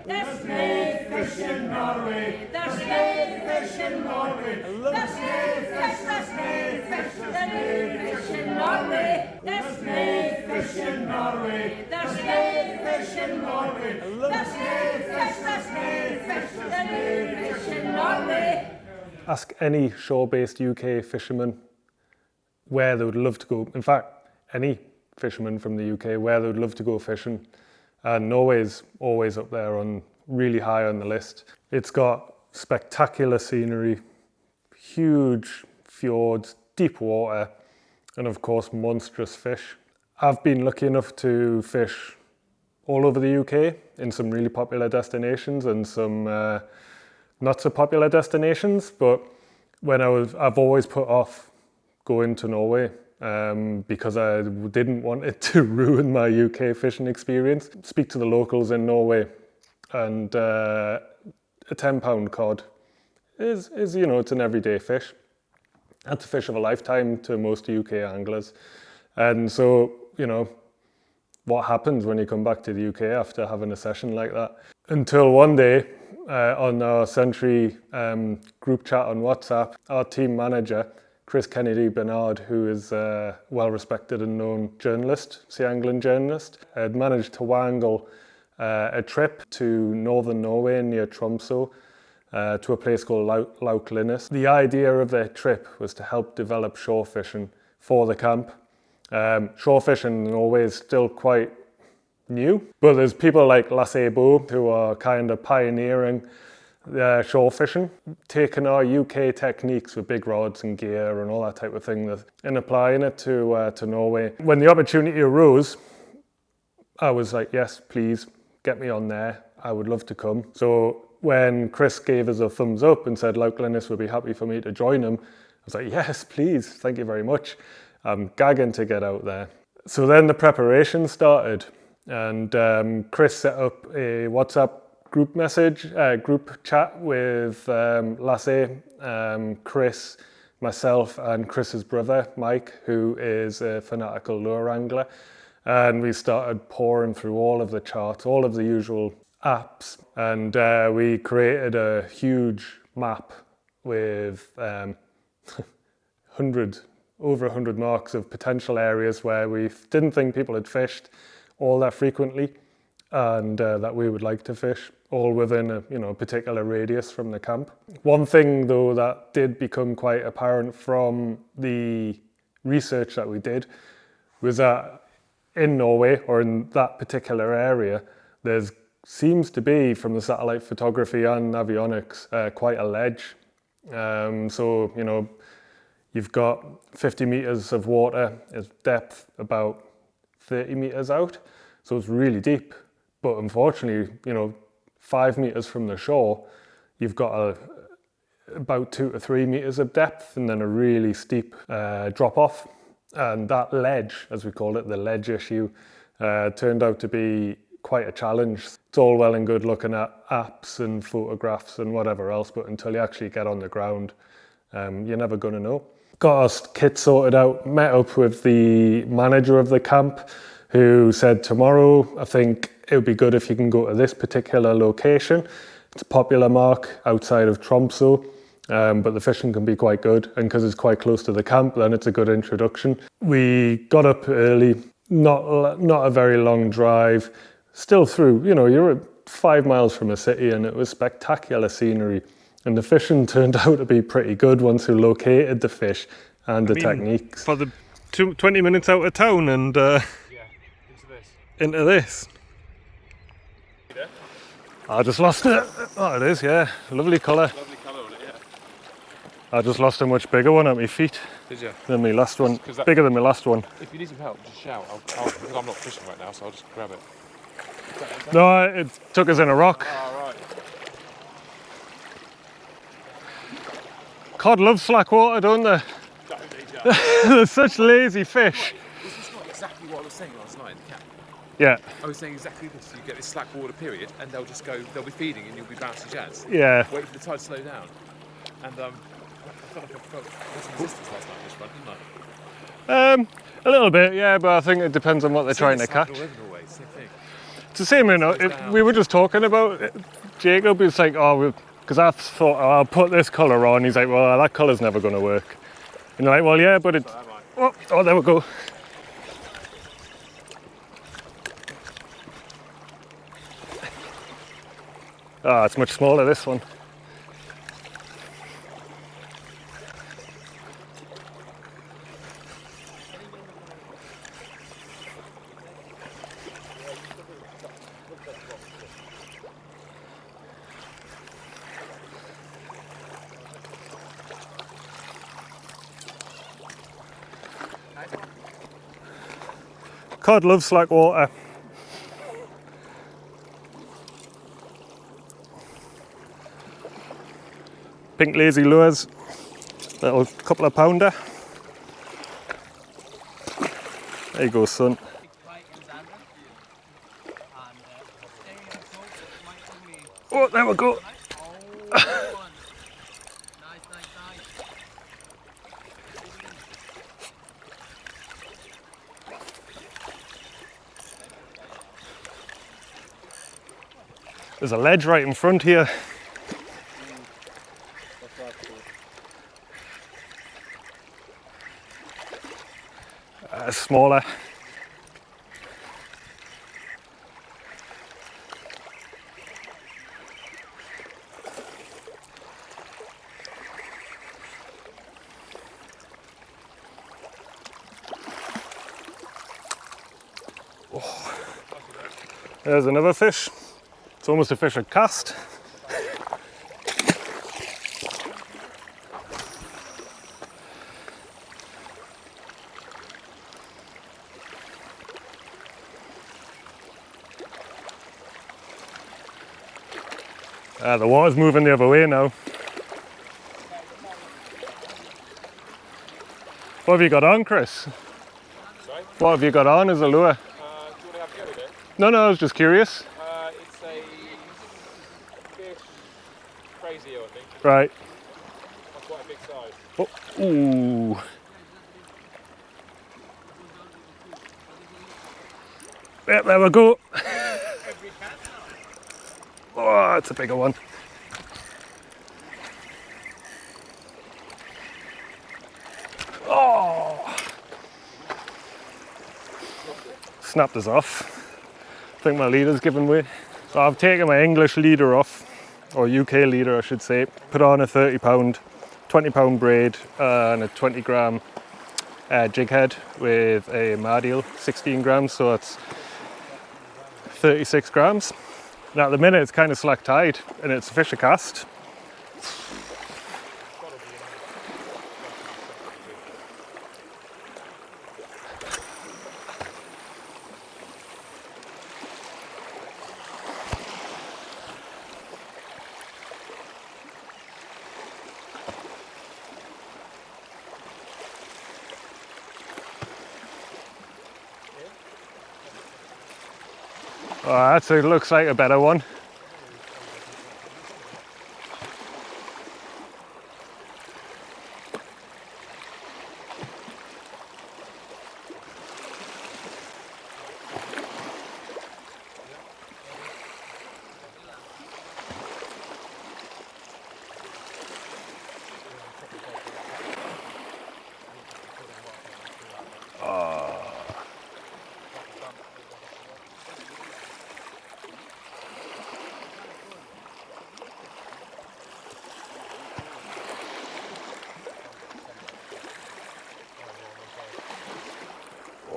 There's snake fish in Norway. There's snake fish in Norway. There's snake fish, there's snake fish, there's snake fish in Norway. There's snake fish in Norway. There's snake fish in Norway. There's snake fish, there's snake fish, there's snake fish in Norway. Ask any shore-based UK fisherman where they would love to go. In fact, any fisherman from the UK where they would love to go fishing. And Norway's always up there on really high on the list. It's got spectacular scenery, huge fjords, deep water, and of course monstrous fish. I've been lucky enough to fish all over the UK in some really popular destinations and some not so popular destinations, but I've always put off going to Norway because I didn't want it to ruin my UK fishing experience. Speak to the locals in Norway, and a £10 cod is it's an everyday fish. That's a fish of a lifetime to most UK anglers. And so, what happens when you come back to the UK after having a session like that? Until one day, on our Century group chat on WhatsApp, our team manager, Chris Kennedy Bernard, who is a well-respected and known journalist, sea angling journalist, had managed to wangle a trip to northern Norway near Tromsø to a place called Lyngen. The idea of their trip was to help develop shore fishing for the camp. Shore fishing in Norway is still quite new, but there's people like Lasse Bo who are kind of pioneering shore fishing, taking our UK techniques with big rods and gear and all that type of thing and applying it to Norway. When the opportunity arose, I was like, yes, please get me on there. I would love to come. So when Chris gave us a thumbs up and said Lyngen would be happy for me to join him, I was like, yes, please, thank you very much. I'm gagging to get out there. So then the preparation started, and Chris set up a WhatsApp group chat with Lasse, Chris, myself, and Chris's brother, Mike, who is a fanatical lure angler. And we started pouring through all of the charts, all of the usual apps, and we created a huge map with over 100 marks of potential areas where we didn't think people had fished all that frequently, and that we would like to fish, all within a particular radius from the camp. One thing though that did become quite apparent from the research that we did was that in Norway, or in that particular area, there seems to be, from the satellite photography and avionics, quite a ledge. So you've got 50 meters of water, its depth about 30 meters out, so it's really deep. But unfortunately, 5 meters from the shore, you've got about 2 to 3 meters of depth and then a really steep drop off. And that ledge, as we call it, the ledge issue, turned out to be quite a challenge. It's all well and good looking at apps and photographs and whatever else, but until you actually get on the ground, you're never going to know. Got our kit sorted out, met up with the manager of the camp, who said tomorrow, I think it would be good if you can go to this particular location. It's a popular mark outside of Tromsø, but the fishing can be quite good, and because it's quite close to the camp, then it's a good introduction. We got up early, not a very long drive, still through, you're 5 miles from a city, and it was spectacular scenery. And the fishing turned out to be pretty good once we located the fish and the techniques. For the 20 minutes out of town and into this. I just lost it. Oh, it is, yeah. Lovely colour. Lovely colour on it, yeah. I just lost a much bigger one at my feet. Did you? Than my last one. Bigger than my last one. If you need some help, just shout. Because I'm not fishing right now, so I'll just grab it. No, it took us in a rock. Oh, right. Cod love slack water, don't they? They're such lazy fish. This is not exactly what I was saying last night in the camp. Yeah. I was saying exactly this. You get this slack water period, and they'll be feeding, and you'll be bouncing jazz. Yeah. Wait for the tide to slow down. And I felt like I felt some resistance last night on this front, didn't I? A little bit, yeah, but I think it depends on what they're trying to catch. All over Norway, same thing. the same, you know. We were just talking about it. Jacob is like, oh, because I thought, oh, I'll put this colour on. He's like, well, that colour's never going to work. And you're like, well, yeah, but it's. Oh, there we go. Ah, it's much smaller, this one. Cod loves slack water. Pink lazy lures, little couple of pounder. There you go, son. Oh, there we go. There's a ledge right in front here. Smaller. Oh. There's another fish. It's almost a fish at cast. The water's moving the other way now. What have you got on, Chris? Sorry? What have you got on as a lure? Do you want to have a go with it? No, I was just curious. It's a fish crazy, I think. Right. That's quite a big size. Oh, ooh. Yep, there we go. Oh, it's a bigger one. Oh! Snapped us off. I think my leader's given way. So I've taken my English leader off, or UK leader I should say, put on a 30-pound, 20-pound braid and a 20-gram jig head with a Mardial, 16 grams, so it's 36 grams. Now at the minute it's kind of slack tide and it's a fish a cast. Oh, that looks like a better one.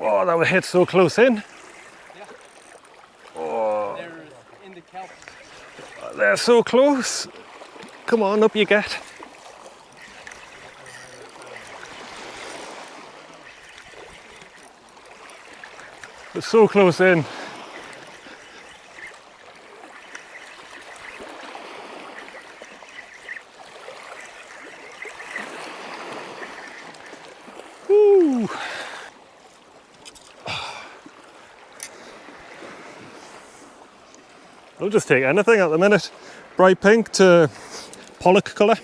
Oh, that would hit so close in. Yeah. Oh, They're in the kelp. they're so close. Come on, up you get. They're so close in. Woo. I'll just take anything at the minute. Bright pink to pollock colour.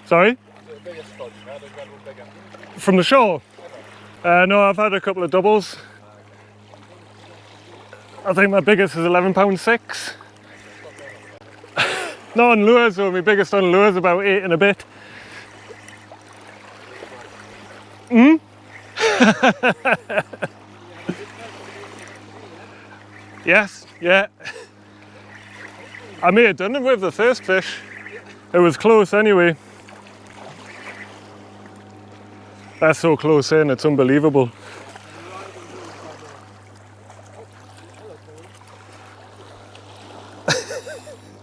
Sorry? The biggest squad, yeah, there's one bigger. From the shore? No, I've had a couple of doubles. I think my biggest is £11.6. No, on lures though, my biggest on lures is about 8 and a bit. Yes, yeah. I may have done it with the first fish. It was close anyway. That's so close in, it's unbelievable.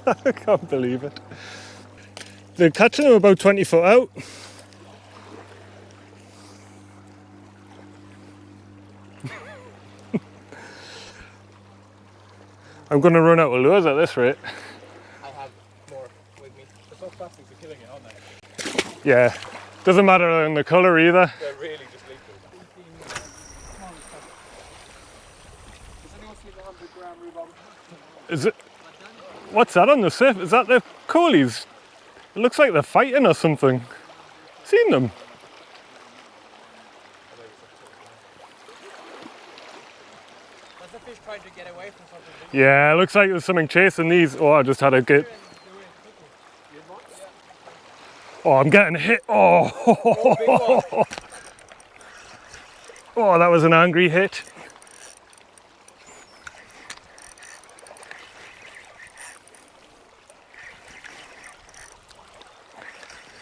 I can't believe it. They're catching them about 20 foot out. I'm going to run out of lures at this rate. I'll have more with me. The soft plastics are killing it, aren't they? Yeah, doesn't matter in the colour either. They're really just lethal. Does anyone see the 100-gram rhubarb? Is it? What's that on the surf? Is that the coalies? It looks like they're fighting or something. Seen them? That's the fish trying to get away from something. Yeah, it looks like there's something chasing these. Oh, I just had a get. Oh, I'm getting hit. Oh, oh, that was an angry hit.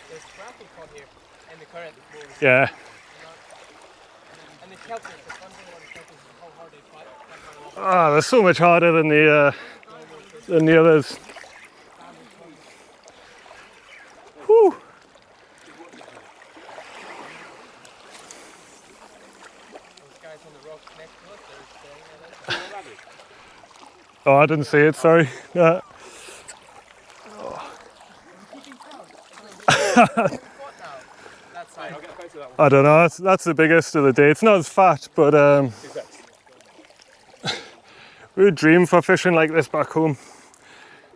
There's traffic on here and the current is moving. Yeah. And the kelpies, the fun thing about the kelpies is how hard they fight. Ah, they're so much harder than the others. Whew. Those guys on the rock next to us, they're staying at it. Oh, I didn't see it, sorry. That side. I'll get a photo of that one. I don't know, that's the biggest of the day. It's not as fat, but we would dream for fishing like this back home.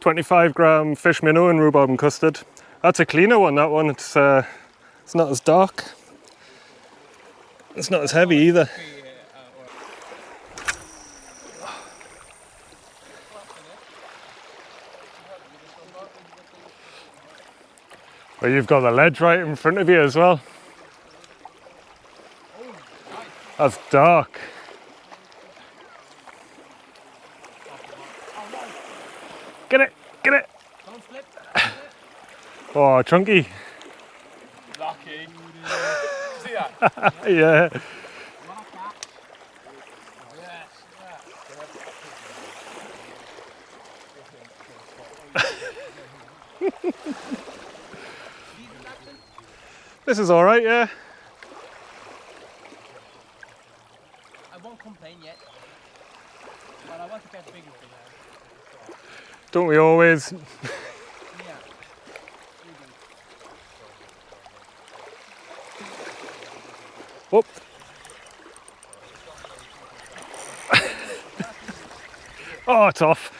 25-gram fish minnow and rhubarb and custard. That's a cleaner one, that one. It's not as dark. It's not as heavy either. Well, you've got the ledge right in front of you as well. That's dark. Get it, get it. Don't slip. Oh, chunky. Lucky. See that? Yeah. This is all right, yeah. I won't complain yet, but I want to catch bigger fish. Don't we always? Yeah. Whoop. Oh, it's off.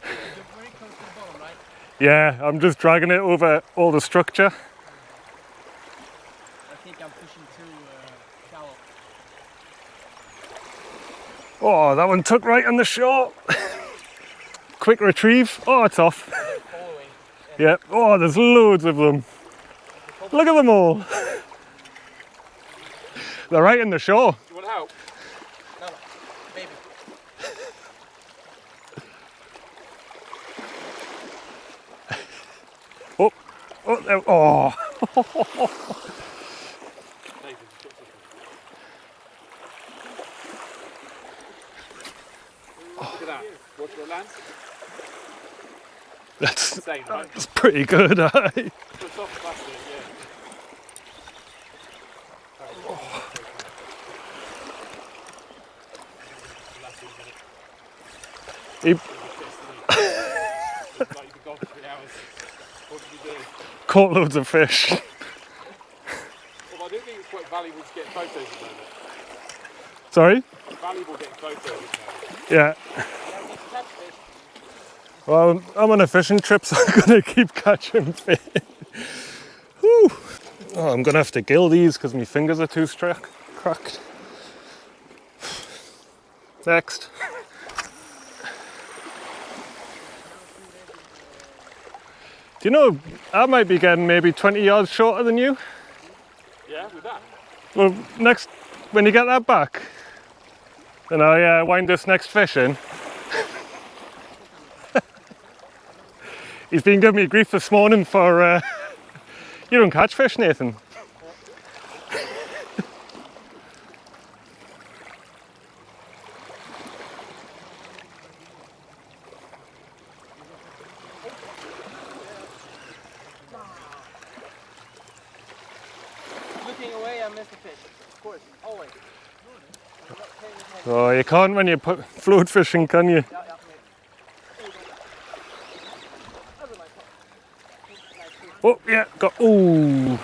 You're very close to the bottom, right? Yeah, I'm just dragging it over all the structure. I think I'm pushing too shallow. Oh, that one took right on the shore. Quick retrieve. Oh, it's off. They're following. Yeah. Oh, there's loads of them. Look at them all. They're right in the shore. You want help? No, baby. Oh, oh, there, oh. Look at that. Watch the land. That's Insane, right? that's pretty good, eh? The soft plastic, yeah. He Like you could go for 3 hours. What did you do? caught loads of fish. Well, I do think it's quite valuable to get photos of them. Sorry? Valuable getting photos of them. Yeah. Well, I'm on a fishing trip, so I'm gonna keep catching fish. Whew. Oh, I'm gonna have to gill these because my fingers are too cracked. Next. Do you know, I might be getting maybe 20 yards shorter than you? Yeah, with that. Well, next, when you get that back, then I wind this next fish in. He's been giving me grief this morning for, you don't catch fish, Nathan. Looking away, I miss the fish. Of course, always. Oh, you can't when you're float fishing, can you? Yeah. Oh, yeah, got, ooh. On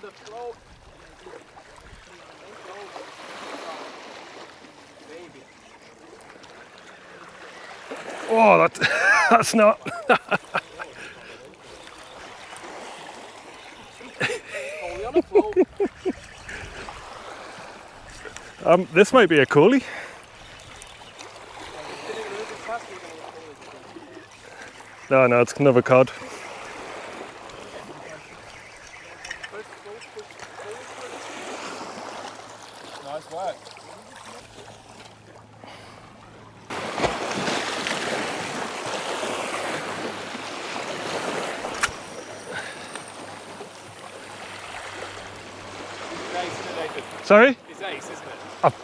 the float. Baby. Oh, that's not. Only on the float. This might be a collie. No, it's another cod. Nice work. Sorry? It's ace, isn't it?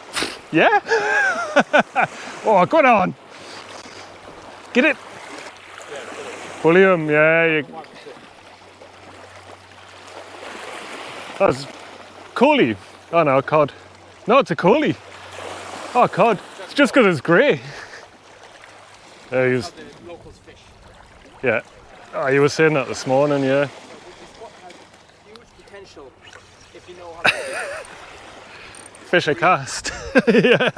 Yeah? Oh, go on. Get it. William, yeah. That's collie. Oh no, cod. No, it's a collie. Oh, cod. It's just because it's grey. Yeah, he was, The locals fish. yeah. Oh, you were saying that this morning, yeah. This spot has huge potential if you know how to fish. Fish a cast. Yeah.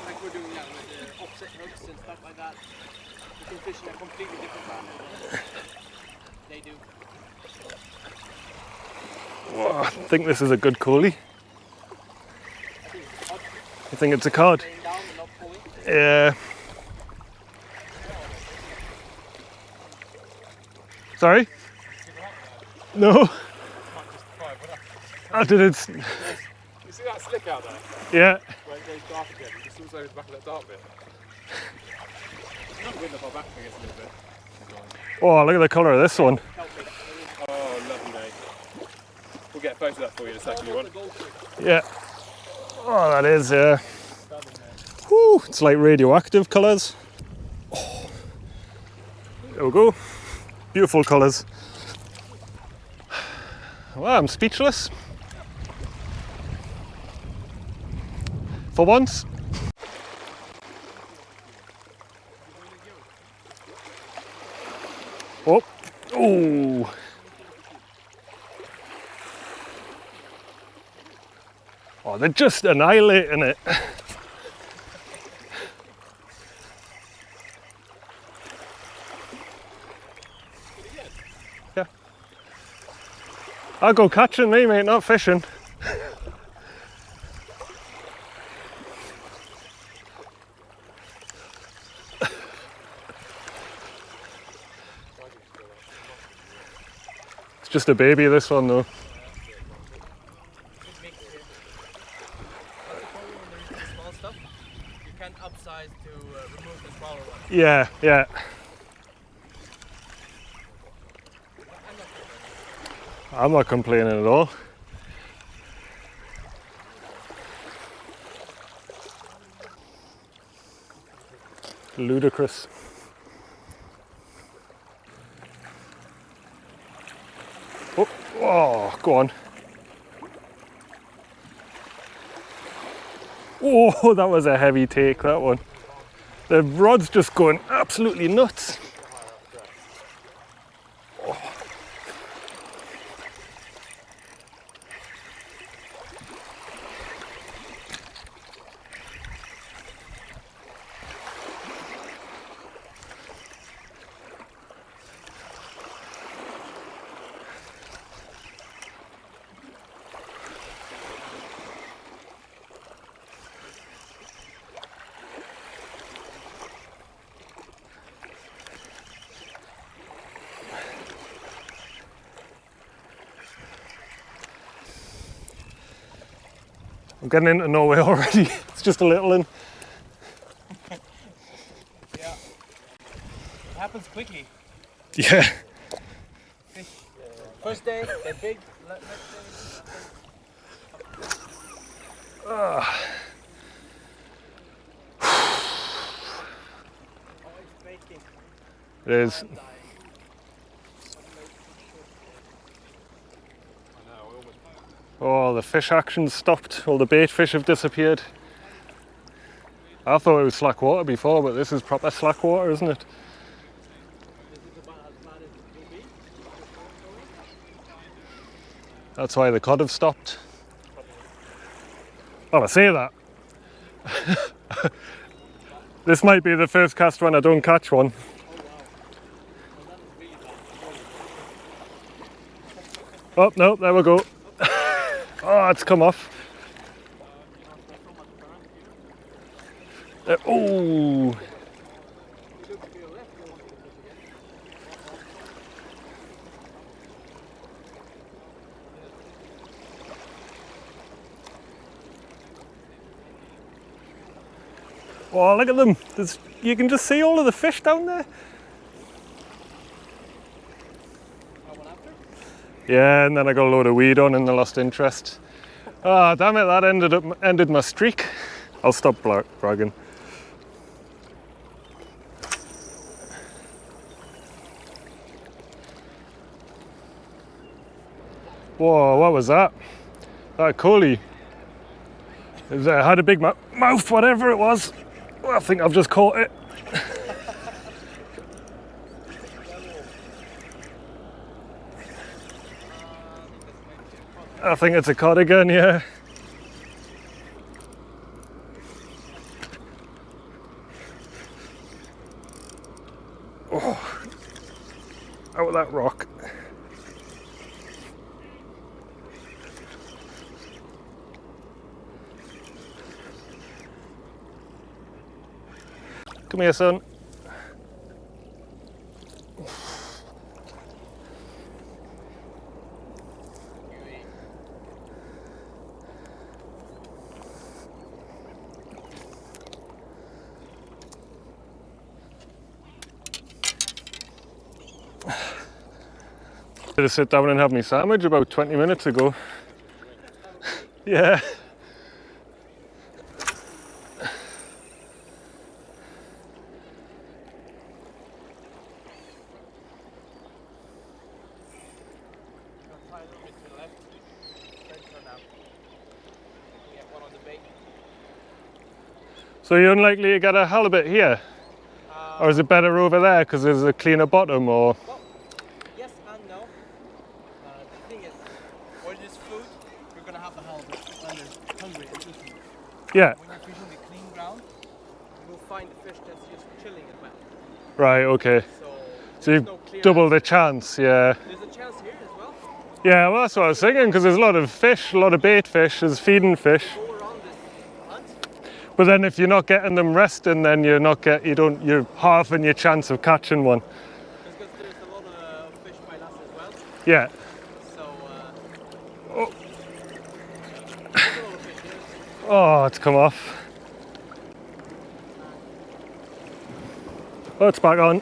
Like we're doing now with the offset hooks and stuff like that. You can fish in a completely different pattern than they do. Whoa, I think this is a good collie. I think it's You think it's odd a cod? laying down and not pulling. Yeah. Sorry? No. I didn't. You see that slick out there? Yeah. Where it goes dark again? You just also goes back of that dark bit. It's not wind off our back, I guess, a little bit. Oh, look at the colour of this one. Oh, lovely, mate. We'll get a photo of that for you in a second, you want? Yeah. Oh, that is, yeah. Woo, it's like radioactive colours. Oh. There we go. Beautiful colours. Wow, I'm speechless. For once. Oh. Ooh. Oh, they're just annihilating it. Yeah. I'll go catching me, mate, not fishing. It's just a baby, this one, though. Small stuff, you can't upsize to remove the smaller one. Yeah, yeah. I'm not complaining at all. Ludicrous. Oh, oh, go on. Oh, that was a heavy take, that one. The rod's just going absolutely nuts. I'm getting into Norway already. It's just a little one. Yeah. It happens quickly. Yeah. Fish. First day, they're big. Next day, oh, it's baking. It is. Oh, the fish action stopped. All the bait fish have disappeared. I thought it was slack water before, but this is proper slack water, isn't it? That's why the cod have stopped. Oh, I say that. This might be the first cast when I don't catch one. Oh, no, there we go. Oh, it's come off. Oh. Oh, look at them. You can just see all of the fish down there. Yeah, and then I got a load of weed on and I lost interest. Ah, damn it, that ended my streak. I'll stop bragging. Whoa, what was that? That collie. It had a big mouth, whatever it was. Well, I think I've just caught it. I think it's a cod again, yeah. Oh, out of that rock. Come here, son. Did I sit down and have my sandwich about 20 minutes ago? Yeah. So you're unlikely to get a halibut here? Or is it better over there because there's a cleaner bottom, or? Well, yes and no. The thing is, when there's food, you're going to have the halibut when they're hungry and eating. Yeah. When you're fishing the clean ground, you will find the fish that's just chilling as well. Right, okay. So you've no doubled the chance, yeah. There's a chance here as well. Yeah, well that's what I was thinking, because there's a lot of fish, a lot of bait fish, there's feeding fish. Go around this hunt. But then if you're not getting them resting, then you're halving your chance of catching one. Because there's a lot of fish by us as well. Yeah. So, Oh, there's a lot of fish here. oh, it's come off. Oh, it's back on.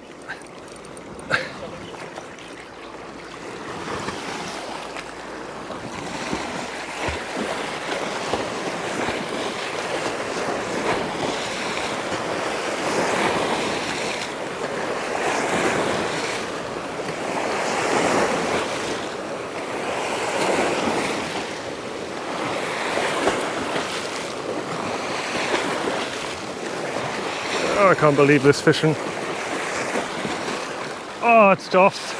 Oh, I can't believe this fishing. Oh, it's off.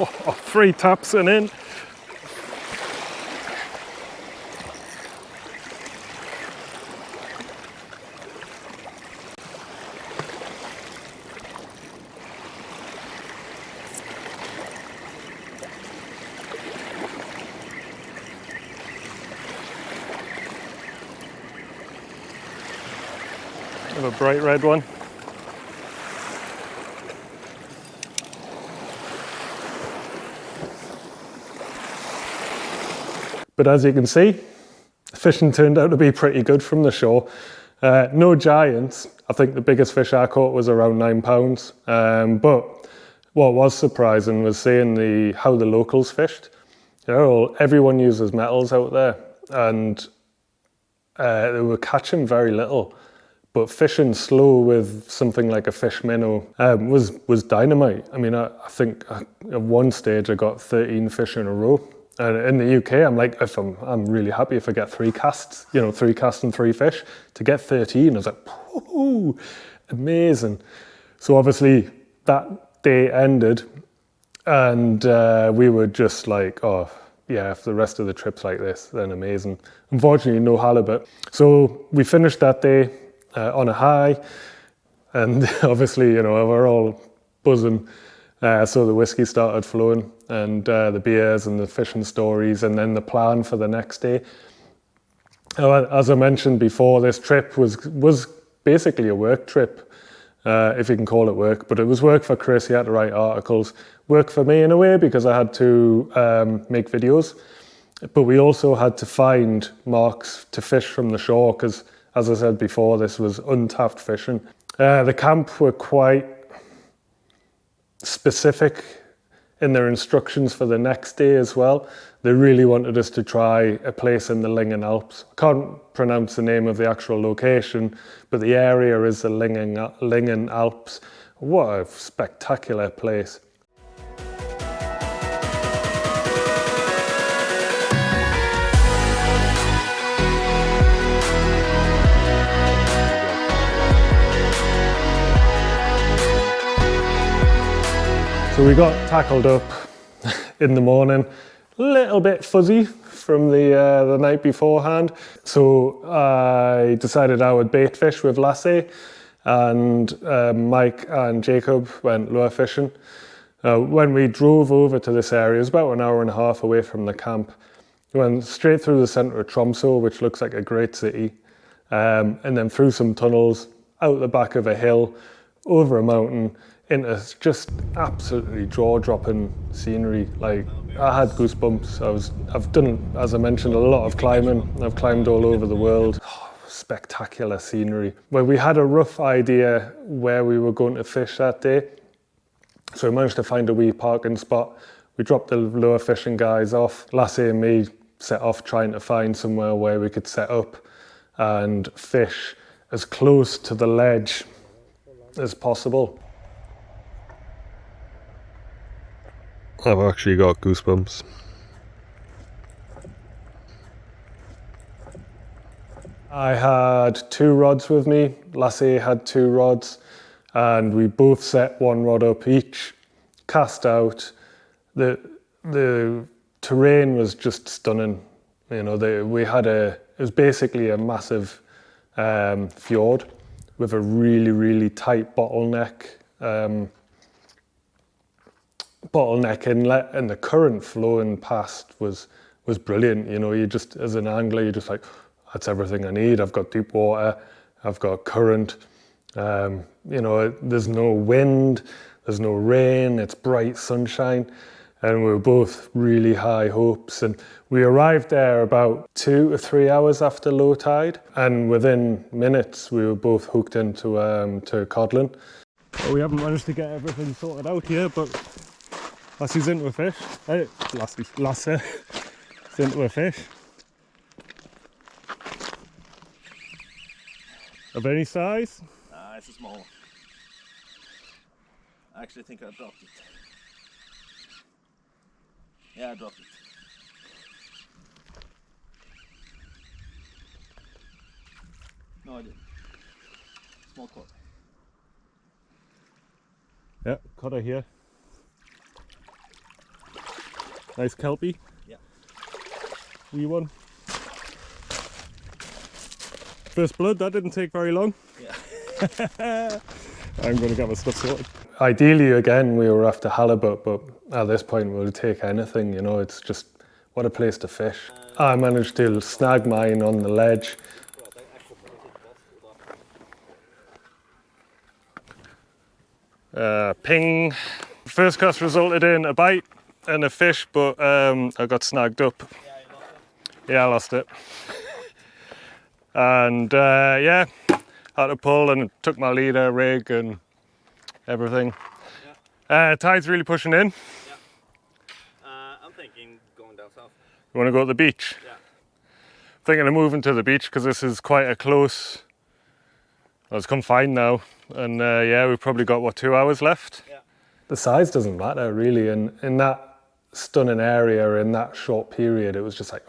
Oh, 3 taps and in. have a bright red one. But as you can see, fishing turned out to be pretty good from the shore. No giants. I think the biggest fish I caught was around 9 pounds. But what was surprising was seeing how the locals fished. You know, everyone uses metals out there, and they were catching very little. But fishing slow with something like a fish minnow was dynamite. I mean, I think at one stage I got 13 fish in a row. And in the UK, I'm like, I'm really happy if I get 3 casts, you know, 3 casts and 3 fish. To get 13, I was like, whoo, amazing. So obviously that day ended, and we were just like, oh yeah, if the rest of the trip's like this, then amazing. Unfortunately, no halibut. So we finished that day on a high, and obviously, you know, we're all buzzing. So the whiskey started flowing, and the beers and the fishing stories, and then the plan for the next day. As I mentioned before, this trip was basically a work trip, if you can call it work, but it was work for Chris. He had to write articles, work for me in a way because I had to make videos, but we also had to find marks to fish from the shore because, as I said before, this was untapped fishing. The camp were quite specific in their instructions for the next day as well. They really wanted us to try a place in the Lyngen Alps. I can't pronounce the name of the actual location, but the area is the Lyngen Alps. What a spectacular place. So we got tackled up in the morning, a little bit fuzzy from the night beforehand. So I decided I would bait fish with Lassie, and Mike and Jacob went lure fishing. When we drove over to this area, it was about an hour and a half away from the camp. We went straight through the centre of Tromsø, which looks like a great city, and then through some tunnels, out the back of a hill, over a mountain, into just absolutely jaw-dropping scenery. Like, I had goosebumps. I've done, as I mentioned, a lot of climbing. I've climbed all over the world. Oh, spectacular scenery. Well, we had a rough idea where we were going to fish that day, so we managed to find a wee parking spot. We dropped the lure fishing guys off. Lassie and me set off trying to find somewhere where we could set up and fish as close to the ledge as possible. I've actually got goosebumps. I had 2 rods with me, Lassie had 2 rods, and we both set 1 rod up each, cast out. The terrain was just stunning. You know, it was basically a massive fjord with a really, really tight bottleneck inlet, and the current flowing past was brilliant. You know, you just, as an angler, you're just like, that's everything I need. I've got deep water, I've got current, you know, there's no wind, there's no rain, it's bright sunshine, and we were both really high hopes. And we arrived there about 2 or 3 hours after low tide, and within minutes we were both hooked into to codlin. Well, we haven't managed to get everything sorted out here, but Lassie's into a fish. Hey, Lassie's into a fish. Of any size? Nah, it's a small one. I actually think I dropped it. Yeah, I dropped it. No, I didn't. Small cod. Yeah, codder here. Nice kelpie. Yeah. Wee one. First blood, that didn't take very long. Yeah. I'm going to get my stuff sorted. Ideally, again, we were after halibut, but at this point we'll take anything, you know, it's just, what a place to fish. I managed to snag mine on the ledge. Ping. First cast resulted in a bite and a fish, but I got snagged up. Yeah, I lost it. And yeah, had to pull and took my leader, rig and everything. Tide's really pushing in. I'm thinking going down south. You want to go to the beach? Yeah. Thinking of moving to the beach because this is quite a close. Well, it's come fine now, and yeah, we've probably got what, 2 hours left. Yeah. The size doesn't matter really, and in that stunning area in that short period, it was just like,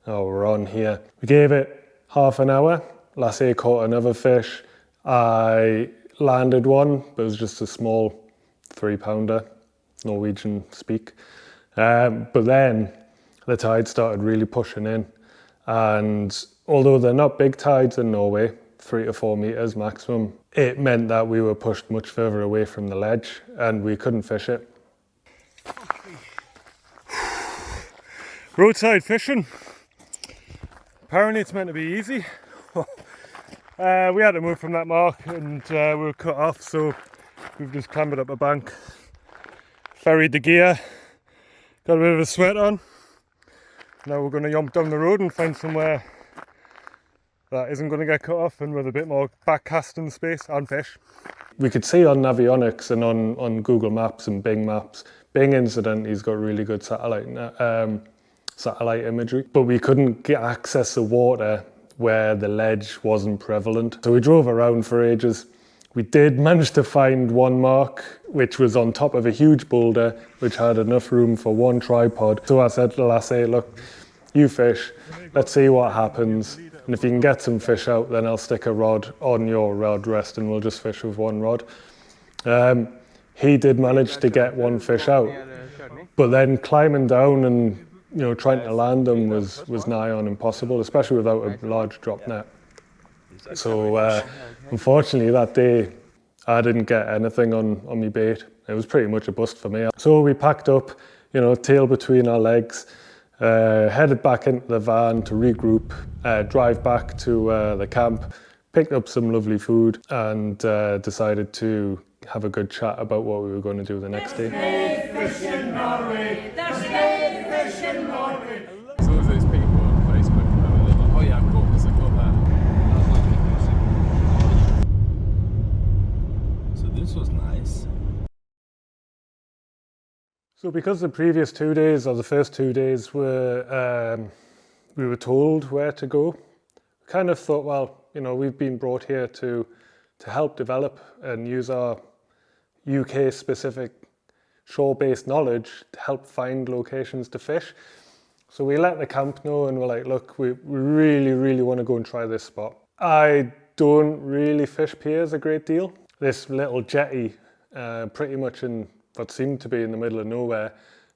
oh, we're on here. We gave it half an hour. Lasse caught another fish. I landed one, but it was just a small 3-pounder, Norwegian speak. But then the tide started really pushing in, and although they're not big tides in Norway, 3 to 4 meters maximum, it meant that we were pushed much further away from the ledge and we couldn't fish it. Roadside fishing. Apparently it's meant to be easy. We had to move from that mark and we were cut off, so we've just clambered up a bank, ferried the gear, got a bit of a sweat on. Now we're going to jump down the road and find somewhere that isn't going to get cut off and with a bit more back casting space and fish. We could see on Navionics and on Google Maps and Bing Maps, Bing incidentally has got really good satellite imagery, but we couldn't get access to water where the ledge wasn't prevalent. So we drove around for ages. We did manage to find one mark, which was on top of a huge boulder, which had enough room for one tripod. So I said to Lasse, look, you fish, let's see what happens. And if you can get some fish out, then I'll stick a rod on your rod rest and we'll just fish with one rod. He did manage to get one fish out, but then climbing down and trying to land them was nigh on impossible, especially without a large drop net. So unfortunately that day I didn't get anything on my bait. It was pretty much a bust for me. So we packed up, tail between our legs, headed back into the van to regroup, drive back to the camp, picked up some lovely food and decided to have a good chat about what we were going to do the next day. Fish in Norway, there's fish in Norway. As long as there's people on Facebook, they're like, oh yeah, I've caught this, I've got that. So this was nice. So because the previous 2 days, or the first 2 days, were we were told where to go, we kind of thought, well, we've been brought here to help develop and use our UK-specific shore-based knowledge to help find locations to fish. So we let the camp know and we're like, look, we really, really want to go and try this spot. I don't really fish piers a great deal. This little jetty, pretty much in what seemed to be in the middle of nowhere,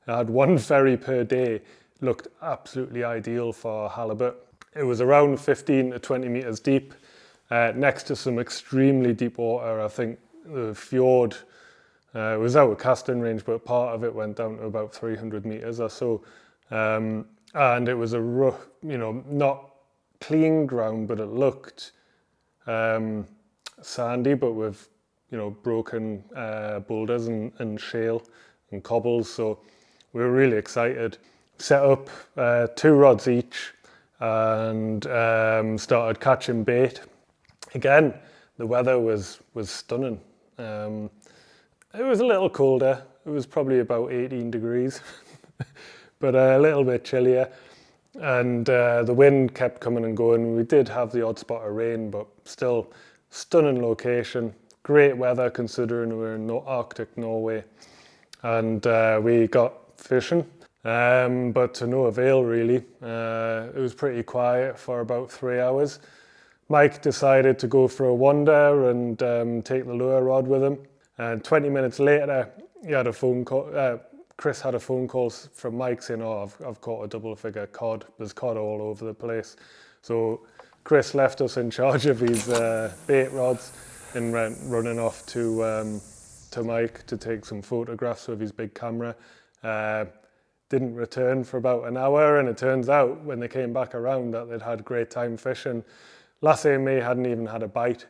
I had one ferry per day, looked absolutely ideal for halibut. It was around 15 to 20 meters deep, next to some extremely deep water. I think the fjord was out of casting range, but part of it went down to about 300 meters or so. And it was a rough, not clean ground, but it looked sandy, but with broken boulders and shale and cobbles. So we were really excited. Set up 2 rods each and started catching bait. Again, the weather was stunning. It was a little colder. It was probably about 18 degrees, but a little bit chillier. And the wind kept coming and going. We did have the odd spot of rain, but still stunning location. Great weather considering we're in Arctic Norway. And we got fishing, but to no avail really. It was pretty quiet for about 3 hours. Mike decided to go for a wander and take the lure rod with him. And 20 minutes later, he had a phone call. Chris had a phone call from Mike saying, "Oh, I've caught a double-figure cod. There's cod all over the place." So Chris left us in charge of his bait rods and went running off to Mike to take some photographs with his big camera. Didn't return for about an hour, and it turns out when they came back around that they'd had great time fishing. Lasse and me hadn't even had a bite.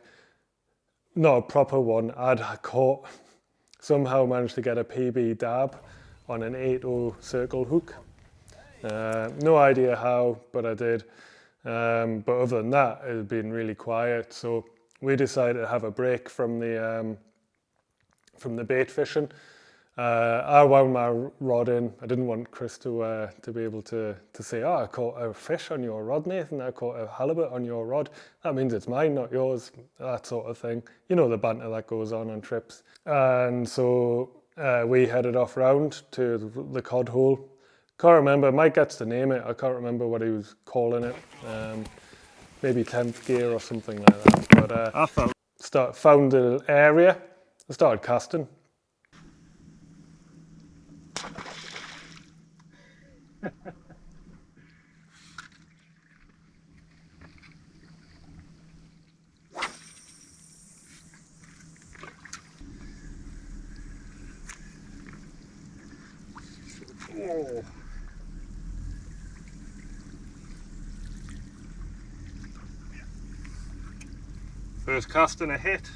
Not a proper one. I'd caught somehow managed to get a PB dab on an 8/0 circle hook. No idea how, but I did. But other than that, it had been really quiet. So we decided to have a break from the bait fishing. I wound my rod in. I didn't want Chris to be able to say, "Oh, I caught a fish on your rod, Nathan. I caught a halibut on your rod. That means it's mine, not yours." That sort of thing. You know the banter that goes on trips. And so we headed off round to the cod hole. Can't remember. Mike gets to name it. I can't remember what he was calling it. Maybe 10th gear or something like that. But I found an area. I started casting. Oh. First cast and a hit.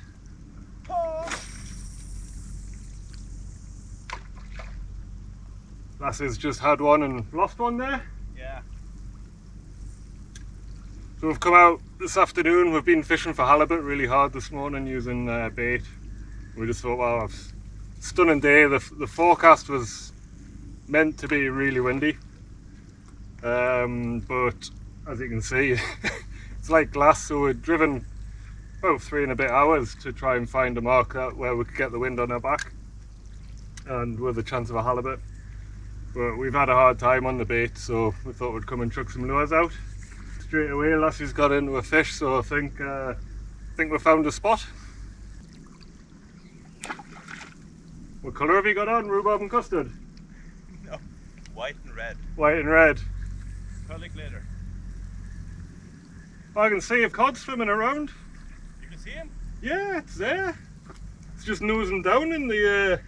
Lass's just had one and lost one there. Yeah. So we've come out this afternoon. We've been fishing for halibut really hard this morning using bait. We just thought, wow, it's a stunning day. The forecast was meant to be really windy, but as you can see, it's like glass. So we're driven about 3 and a bit hours to try and find a mark where we could get the wind on our back and with a chance of a halibut. But we've had a hard time on the bait, so we thought we'd come and chuck some lures out. Straight away, Lassie's got into a fish, so I think we found a spot. What colour have you got on? Rhubarb and custard? No, white and red. White and red. Pearly glitter. I can see a cod swimming around. You can see him? Yeah, it's there. It's just nosing down in the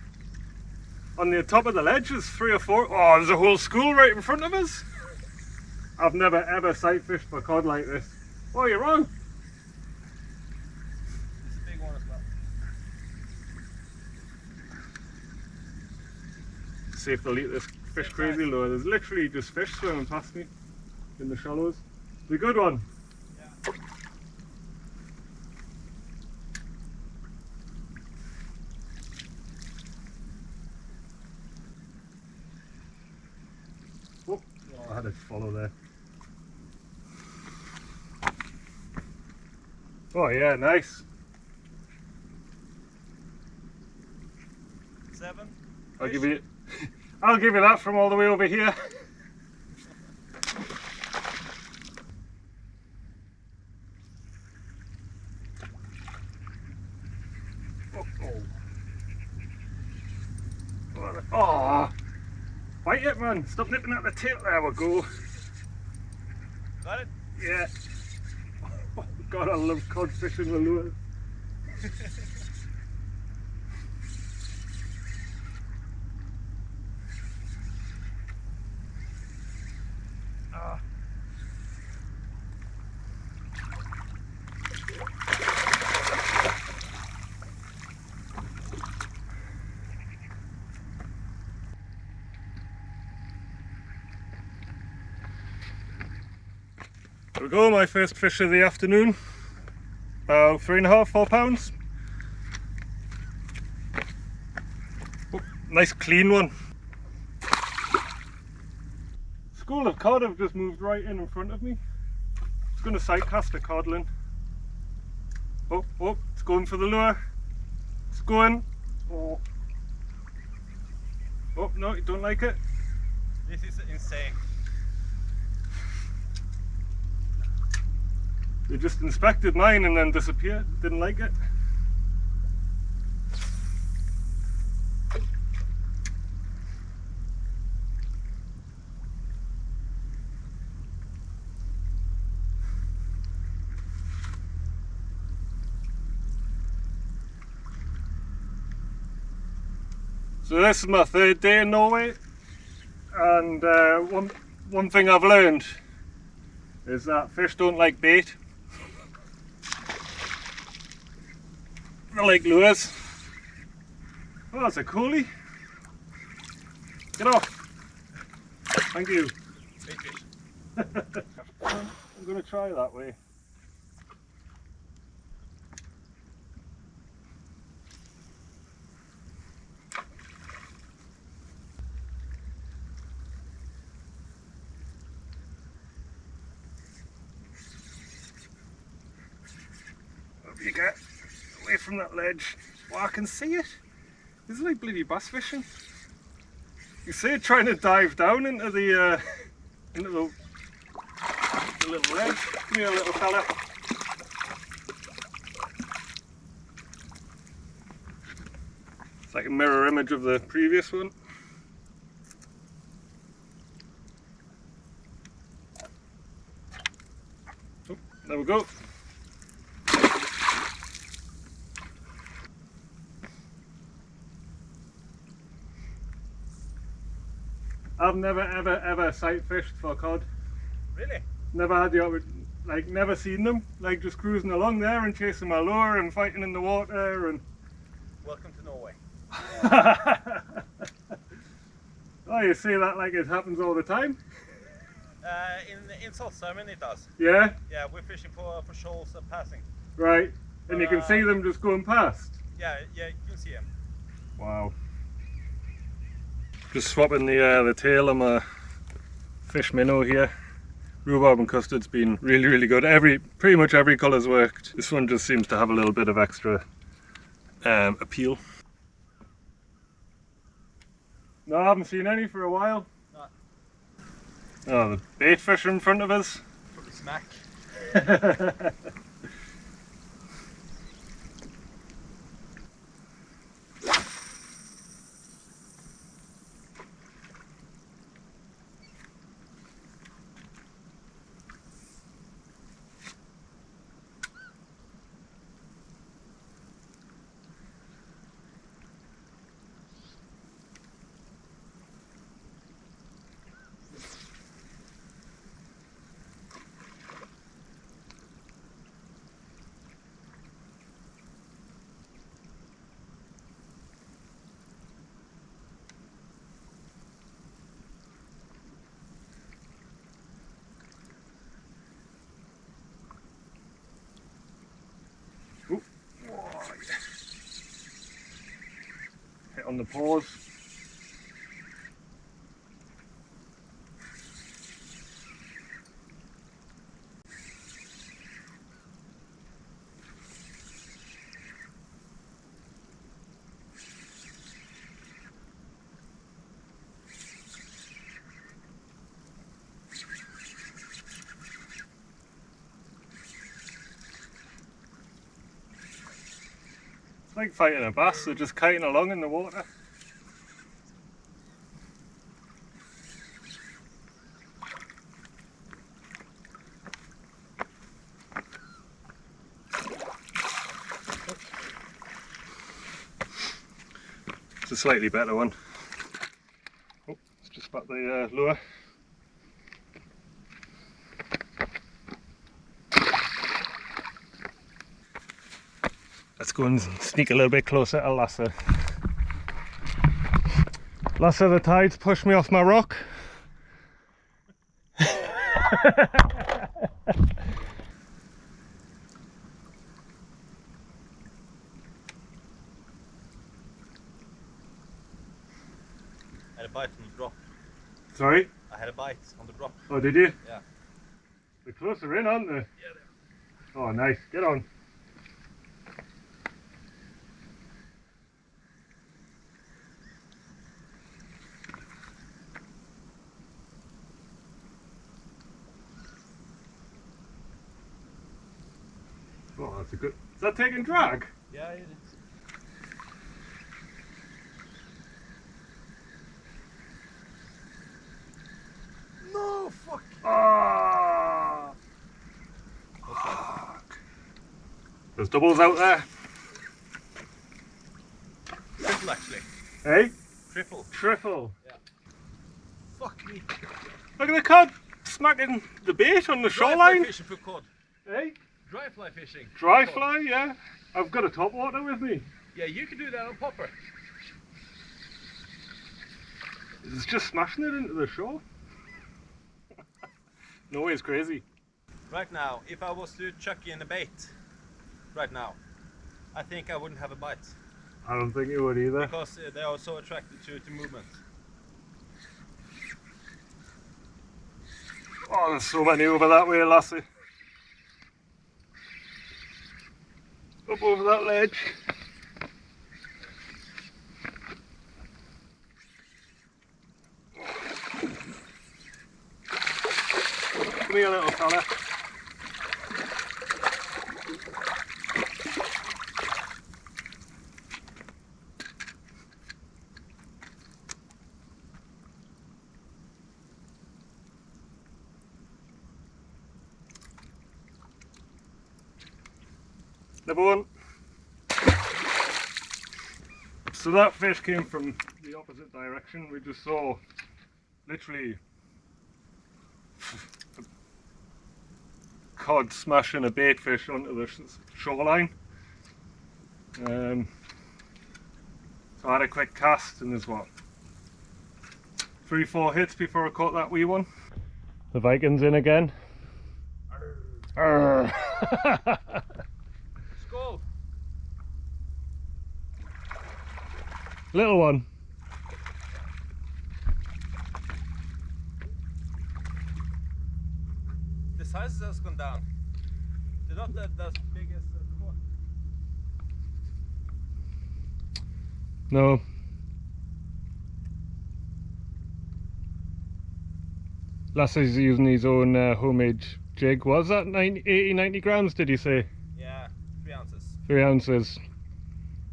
on the top of the ledge. There's 3 or 4. Oh, there's a whole school right in front of us. I've never ever sight fished for cod like this. Oh, you're wrong. It's a big one as well. See if they'll eat this fish crazy lure. There's literally just fish swimming past me in the shallows. It's a good one. Yeah. Oh, I had to follow there. Oh yeah, nice. 7. I'll give you that from all the way over here. Oh, bite it, man. Stop nipping at the tail. There we go. Got it? Yeah. Oh, God, I love cod fishing with lures. There we go, my first fish of the afternoon. About 3.5, 4 pounds. Oh, nice clean one. School of cod have just moved right in front of me. It's going to sight cast a codlin. Oh, it's going for the lure. It's going. Oh, no, you don't like it. This is insane. They just inspected mine and then disappeared. Didn't like it. So this is my 3rd day in Norway, and one thing I've learned is that fish don't like bait. They like lures. Oh, that's a coolie. Get off. Thank you. Big fish. I'm going to try that way. Up you get, away from that ledge. Oh, I can see it. This is like bloody bass fishing. You see it trying to dive down into the little ledge. Come here, little fella. It's like a mirror image of the previous one. Oh, there we go. I've never ever sight fished for cod. Really? Never had the opportunity, like never seen them, like just cruising along there and chasing my lure and fighting in the water and... Welcome to Norway. Oh, you say that like it happens all the time? In South Salmon it does. Yeah? Yeah, we're fishing for shoals and passing. Right. And you can see them just going past? Yeah, you can see them. Wow. Just swapping the tail on my fish minnow here. Rhubarb and custard's been really good. Pretty much every colour's worked. This one just seems to have a little bit of extra appeal. No, I haven't seen any for a while. No. Oh, the bait fish in front of us. Probably smack. Hit on the paws. It's like fighting a bass, they're just kiting along in the water. It's a slightly better one. Oh, it's just back the lure. Let's go and sneak a little bit closer to Lasse. Lasse, the tide's pushed me off my rock. I had a bite on the drop. Sorry? I had a bite on the drop. Oh, did you? Yeah. They're closer in, aren't they? Yeah, they are. Oh, nice. Get on. Oh, that's a good... Is that taking drag? Yeah, it is. No, fuck! Ah! Fuck. There's doubles out there. Triple actually. Hey? Triple. Triple. Yeah. Fuck me. Look at the cod smacking the bait on the Dry fly shoreline. fishing for cod. Hey? Dry fly fishing. Dry for cod. fly, yeah. I've got a top water with me. Yeah, you can do that on popper. It's just smashing it into the shore. Norway's crazy. Right now, if I was to chuck in a bait right now, I think I wouldn't have a bite. I don't think it would either. Because they are so attracted to movement. Oh, there's so many over that way, lassie. Up over that ledge. Come here, little fella. Number one. So that fish came from the opposite direction. We just saw literally a cod smashing a bait fish onto the shoreline. So I had a quick cast and there's what, 3-4 hits before I caught that wee one. The Viking's in again. Arr. Skål! Little one. The size has gone down. They're not as big as before. No. Lassie's using his own homemade jig. Was that 80, 90 grams, did you say? Yeah, 3 ounces. 3 ounces.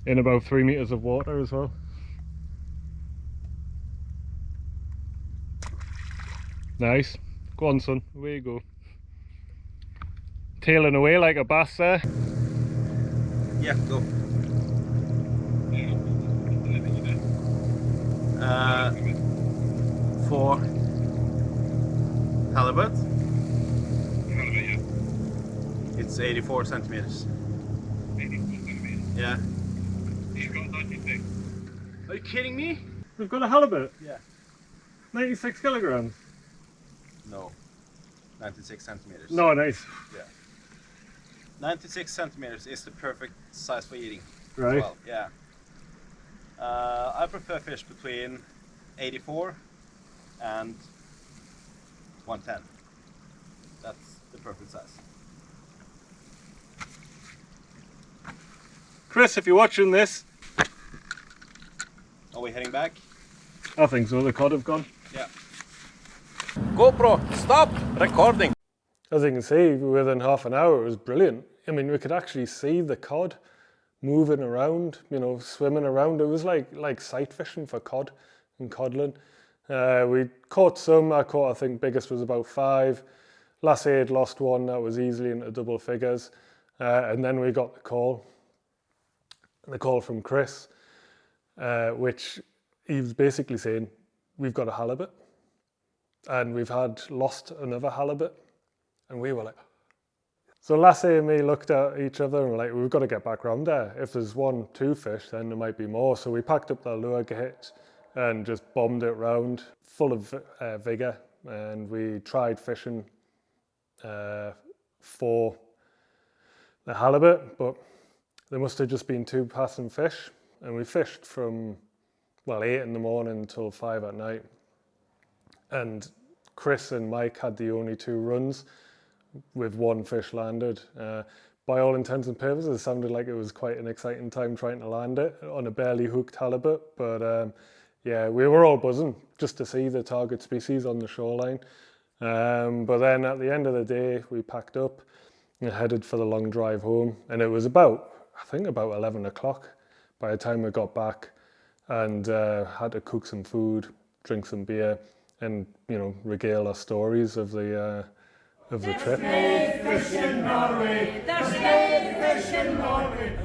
In about 3 meters of water as well. Nice. Go on, son. Away you go. Tailing away like a bass there. Yeah, go. 4 halibut. It's 84 centimeters. 84 centimeters. Yeah. You got 96. Are you kidding me? We've got a halibut. Yeah. 96 kilograms. No. 96 centimeters. No, nice. 96 centimeters is the perfect size for eating. as Right. well, yeah. I prefer fish between 84 and 110. That's the perfect size. Chris, if you're watching this, Are we heading back? I think so. The cod have gone. Yeah. GoPro, stop recording. As you can see, within half an hour, it was brilliant. I mean, we could actually see the cod moving around, you know, swimming around. It was like sight fishing for cod and codling. We caught some. I think biggest was about 5. Lassie had lost one that was easily into double figures. And then we got the call from Chris, which he was basically saying, we've got a halibut and we've lost another halibut. And we were like, so Lassie and me looked at each other and were like, we've got to get back round there. If there's 1-2 fish, then there might be more. So we packed up the lure kit and just bombed it round, full of vigour. And we tried fishing for the halibut, but there must have just been 2 passing fish. And we fished from, 8 in the morning until 5 at night. And Chris and Mike had the only 2 runs with 1 fish landed. By all intents and purposes, it sounded like it was quite an exciting time trying to land it on a barely hooked halibut. But yeah, we were all buzzing just to see the target species on the shoreline. But then at the end of the day, we packed up and headed for the long drive home. And it was about 11 o'clock by the time we got back, and had to cook some food, drink some beer, and, you know, regale our stories of the trip. Fish in Norway, there's fish in Norway.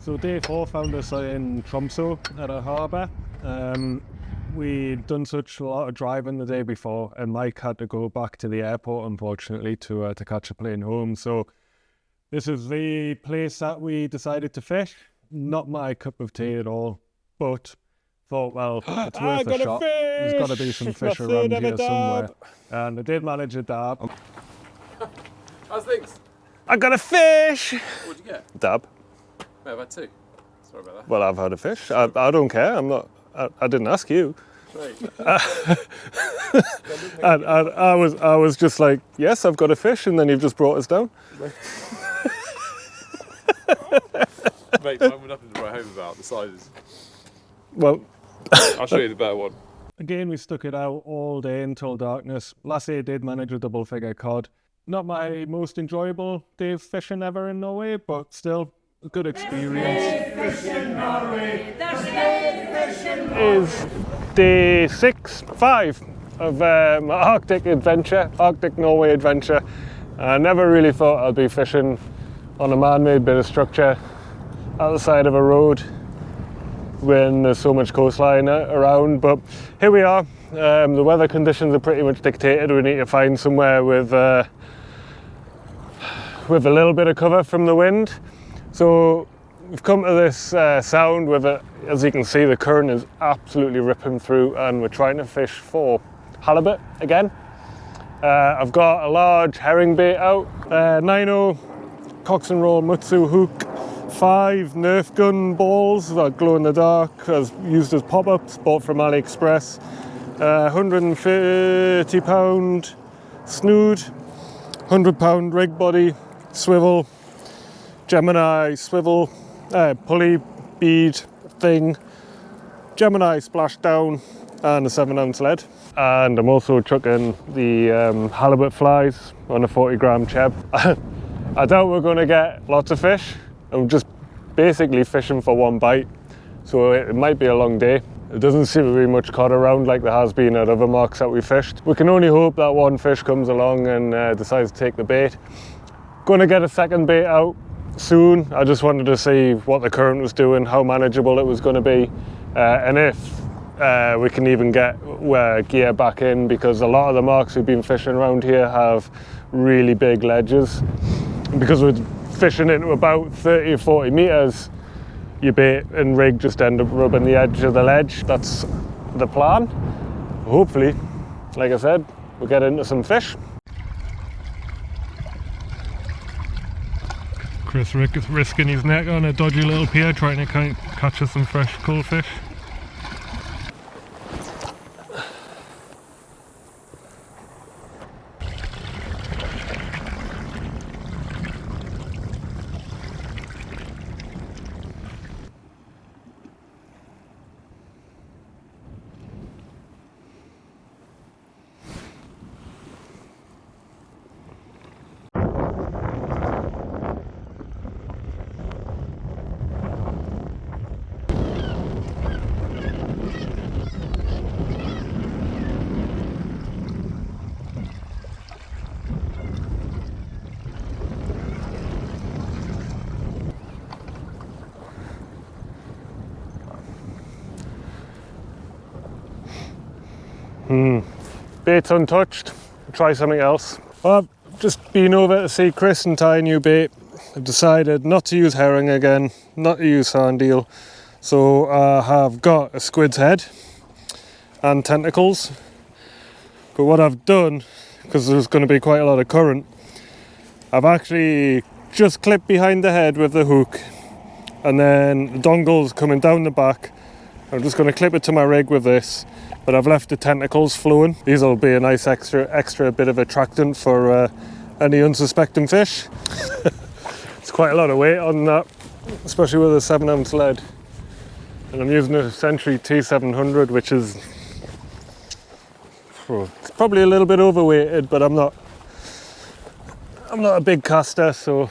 So day 4 found us in Tromsø at a harbour. We'd done such a lot of driving the day before, and Mike had to go back to the airport, unfortunately, to catch a plane home. So this is the place that we decided to fish. Not my cup of tea at all, but thought, well, it's worth a shot. There's got to be some fish around here somewhere. And I did manage a dab. How's things? I got a fish! What'd you get? Dab. I've had 2. Sorry about that. Well, I've had a fish. I don't care. I didn't ask you. Right. And I was just like, yes, I've got a fish, and then you've just brought us down. Mate, mine were nothing to write home about, the sizes. Well, I'll show you the better one. again, we stuck it out all day until darkness. Last day I did manage a double figure cod. Not my most enjoyable day of fishing ever in Norway, but still a good experience. Fish in Norway, there's no fish in Norway. Is day 5 of my Arctic adventure, Arctic Norway adventure. I never really thought I'd be fishing on a man-made bit of structure at the side of a road when there's so much coastline around, but here we are. The weather conditions are pretty much dictated. We need to find somewhere with a little bit of cover from the wind. So we've come to this sound with it. As you can see, the current is absolutely ripping through, and we're trying to fish for halibut again. I've got a large herring bait out, 9-0 Cox and Roll Mutsu hook, 5 Nerf gun balls that glow in the dark, as used as pop-ups, bought from AliExpress, 130 pound snood, 100 pound rig body, swivel, Gemini swivel, pulley bead thing, Gemini splashdown, and a 7-ounce lead. And I'm also chucking the halibut flies on a 40-gram cheb. I doubt we're going to get lots of fish. I'm just basically fishing for one bite, so it might be a long day. There doesn't seem to be much cod around like there has been at other marks that we fished. We can only hope that one fish comes along and decides to take the bait. Going to get a second bait out soon. I just wanted to see what the current was doing, how manageable it was going to be, and if we can even get gear back in, because a lot of the marks we've been fishing around here have really big ledges. Because we're fishing into about 30 or 40 metres, your bait and rig just end up rubbing the edge of the ledge. That's the plan. Hopefully, like I said, we'll get into some fish. Chris risking his neck on a dodgy little pier, trying to catch us some fresh cool fish. Bait's untouched. Try something else. Well, I've just been over to see Chris and tie a new bait. I've decided not to use herring again, not to use sand eel. So I have got a squid's head and tentacles. But what I've done, because there's going to be quite a lot of current, I've actually just clipped behind the head with the hook, and then the dongle's coming down the back. I'm just going to clip it to my rig with this, but I've left the tentacles flowing. These will be a nice extra bit of attractant for any unsuspecting fish. It's quite a lot of weight on that, especially with a 7-ounce lead. And I'm using a Century T700, which is it's probably a little bit overweighted, but I'm not a big caster, so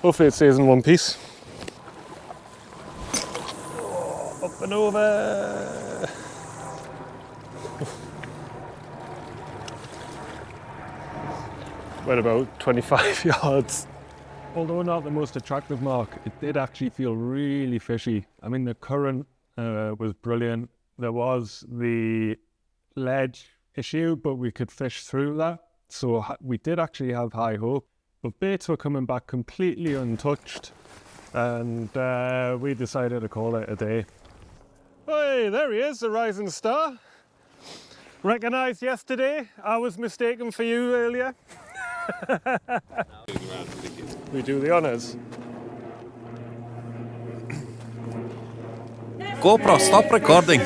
hopefully it stays in one piece. Up and over. Went about 25 yards. although not the most attractive mark, it did actually feel really fishy. I mean, the current was brilliant. There was the ledge issue, but we could fish through that. So we did actually have high hope. But baits were coming back completely untouched. And we decided to call it a day. Hey, there he is, the rising star. Recognised yesterday. I was mistaken for you earlier. We do the honours. GoPro, stop recording.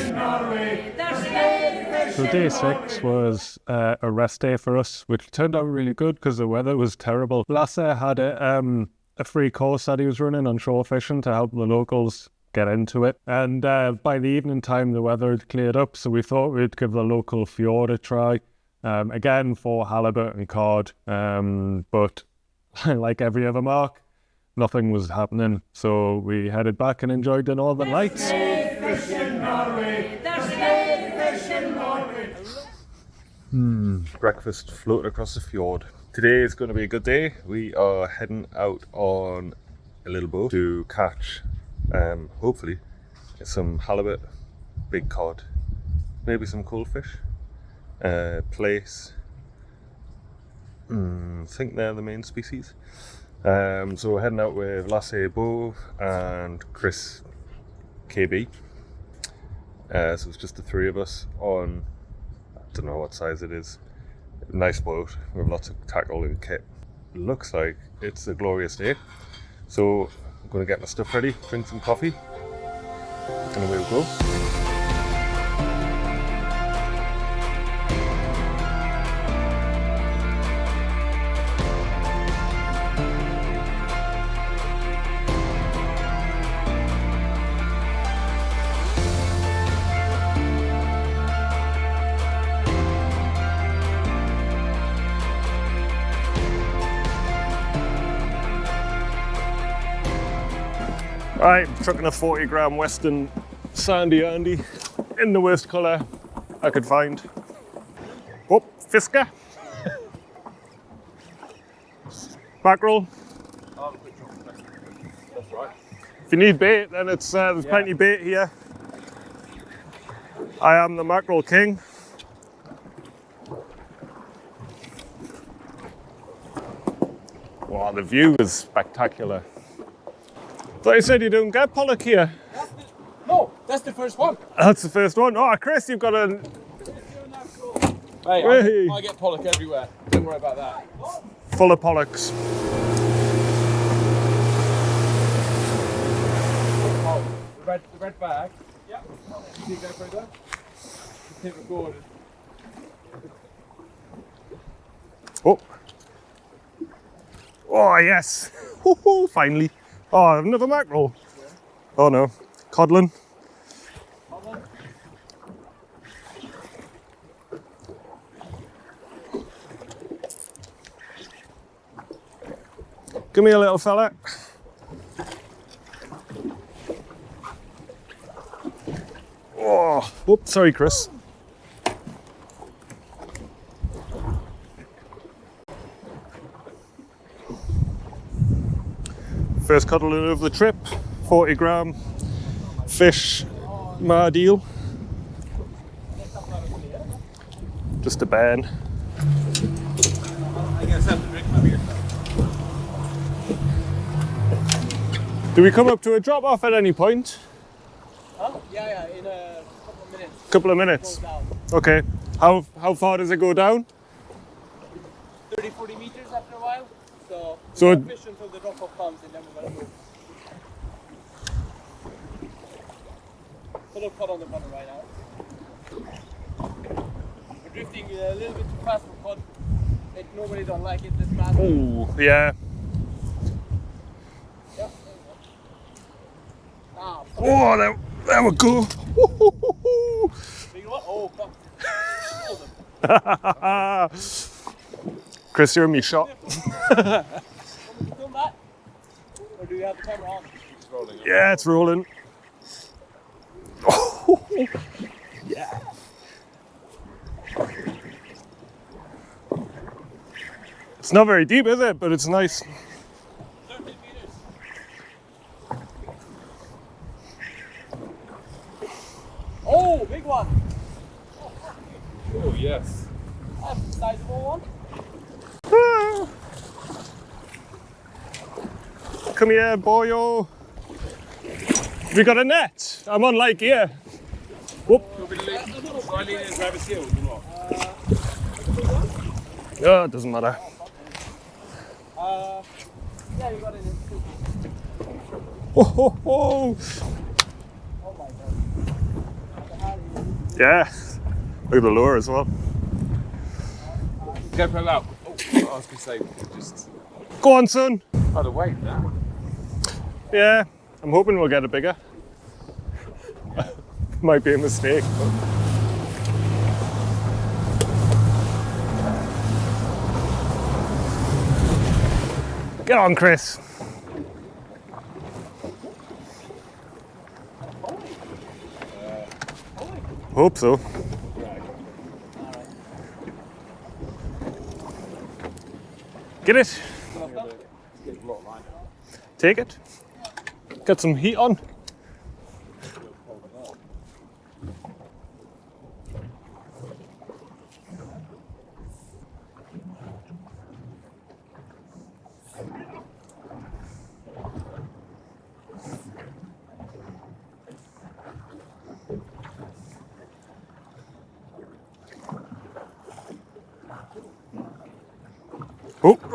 So day 6 was a rest day for us, which turned out really good because the weather was terrible. Lasse had a free course that he was running on shore fishing to help the locals get into it. And by the evening time, the weather had cleared up, so we thought we'd give the local fjord a try. Again, for halibut and cod, but like every other mark, nothing was happening. So we headed back and enjoyed the Northern Lights. Breakfast floated across the fjord. Today is going to be a good day. We are heading out on a little boat to catch, hopefully, some halibut, big cod, maybe some coalfish. Place, I think they're the main species. So we're heading out with Lasse Bo and Chris KB. So it's just the three of us on, I don't know what size it is, nice boat. We have lots of tackle and kit. Looks like it's a glorious day. So I'm going to get my stuff ready, drink some coffee, and away we go. Right, chucking a 40-gram Western Sandy Andy in the worst colour I could find. Oh, Fisker. Mackerel. That's right. If you need bait, then it's there's plenty of bait here. I am the mackerel king. Wow, the view is spectacular. Thought you said you don't get pollock here. No, that's the first one. That's the first one. Oh, Chris, you've got a... Hey, I get pollock everywhere. Don't worry about that. full of pollocks. Oh, the red bag. Yeah. You go further. Hit record. Oh. Oh, yes. Woo-hoo, finally. Oh, another mackerel. Oh no, codlin. Give me a little fella. Oh, whoops, sorry, Chris. First cuddling of the trip, 40-gram fish mardeal. Just a ban. I guess I have to drink my beer. Do we come up to a drop off at any point? Huh? Yeah, in a couple of minutes. Couple of minutes. Goes down. Okay. How far does it go down? 30-40 meters after a while. So we'll fish until the drop off comes and then we're gonna move. Put a cod on the bottom right now. We're drifting a little bit too fast for cod. It normally don't like it this fast. ooh, yeah. Yeah. Ah, Oh, there we go. big one. Oh, fuck. Chris, you're me shot. Film that? Or do you have the camera on? It's rolling. Yeah, it's rolling. Oh, yeah. It's not very deep, is it? But it's nice. Oh, big one! Oh, yes. That's a sizable one. Come here, boyo. We got a net. I'm on like here. Whoop. Try lean in and grab his heels or not? Oh, it doesn't matter. Yeah, you got it in. Oh, ho, ho. Oh my god. Yeah. Look at the lure as well. Go pull out. Oh, I was going to say, just Go on, son. by the weight now. Yeah, I'm hoping we'll get it bigger. Might be a mistake. Get on, Chris. Hope so. Get it. Take it. Get some heat on.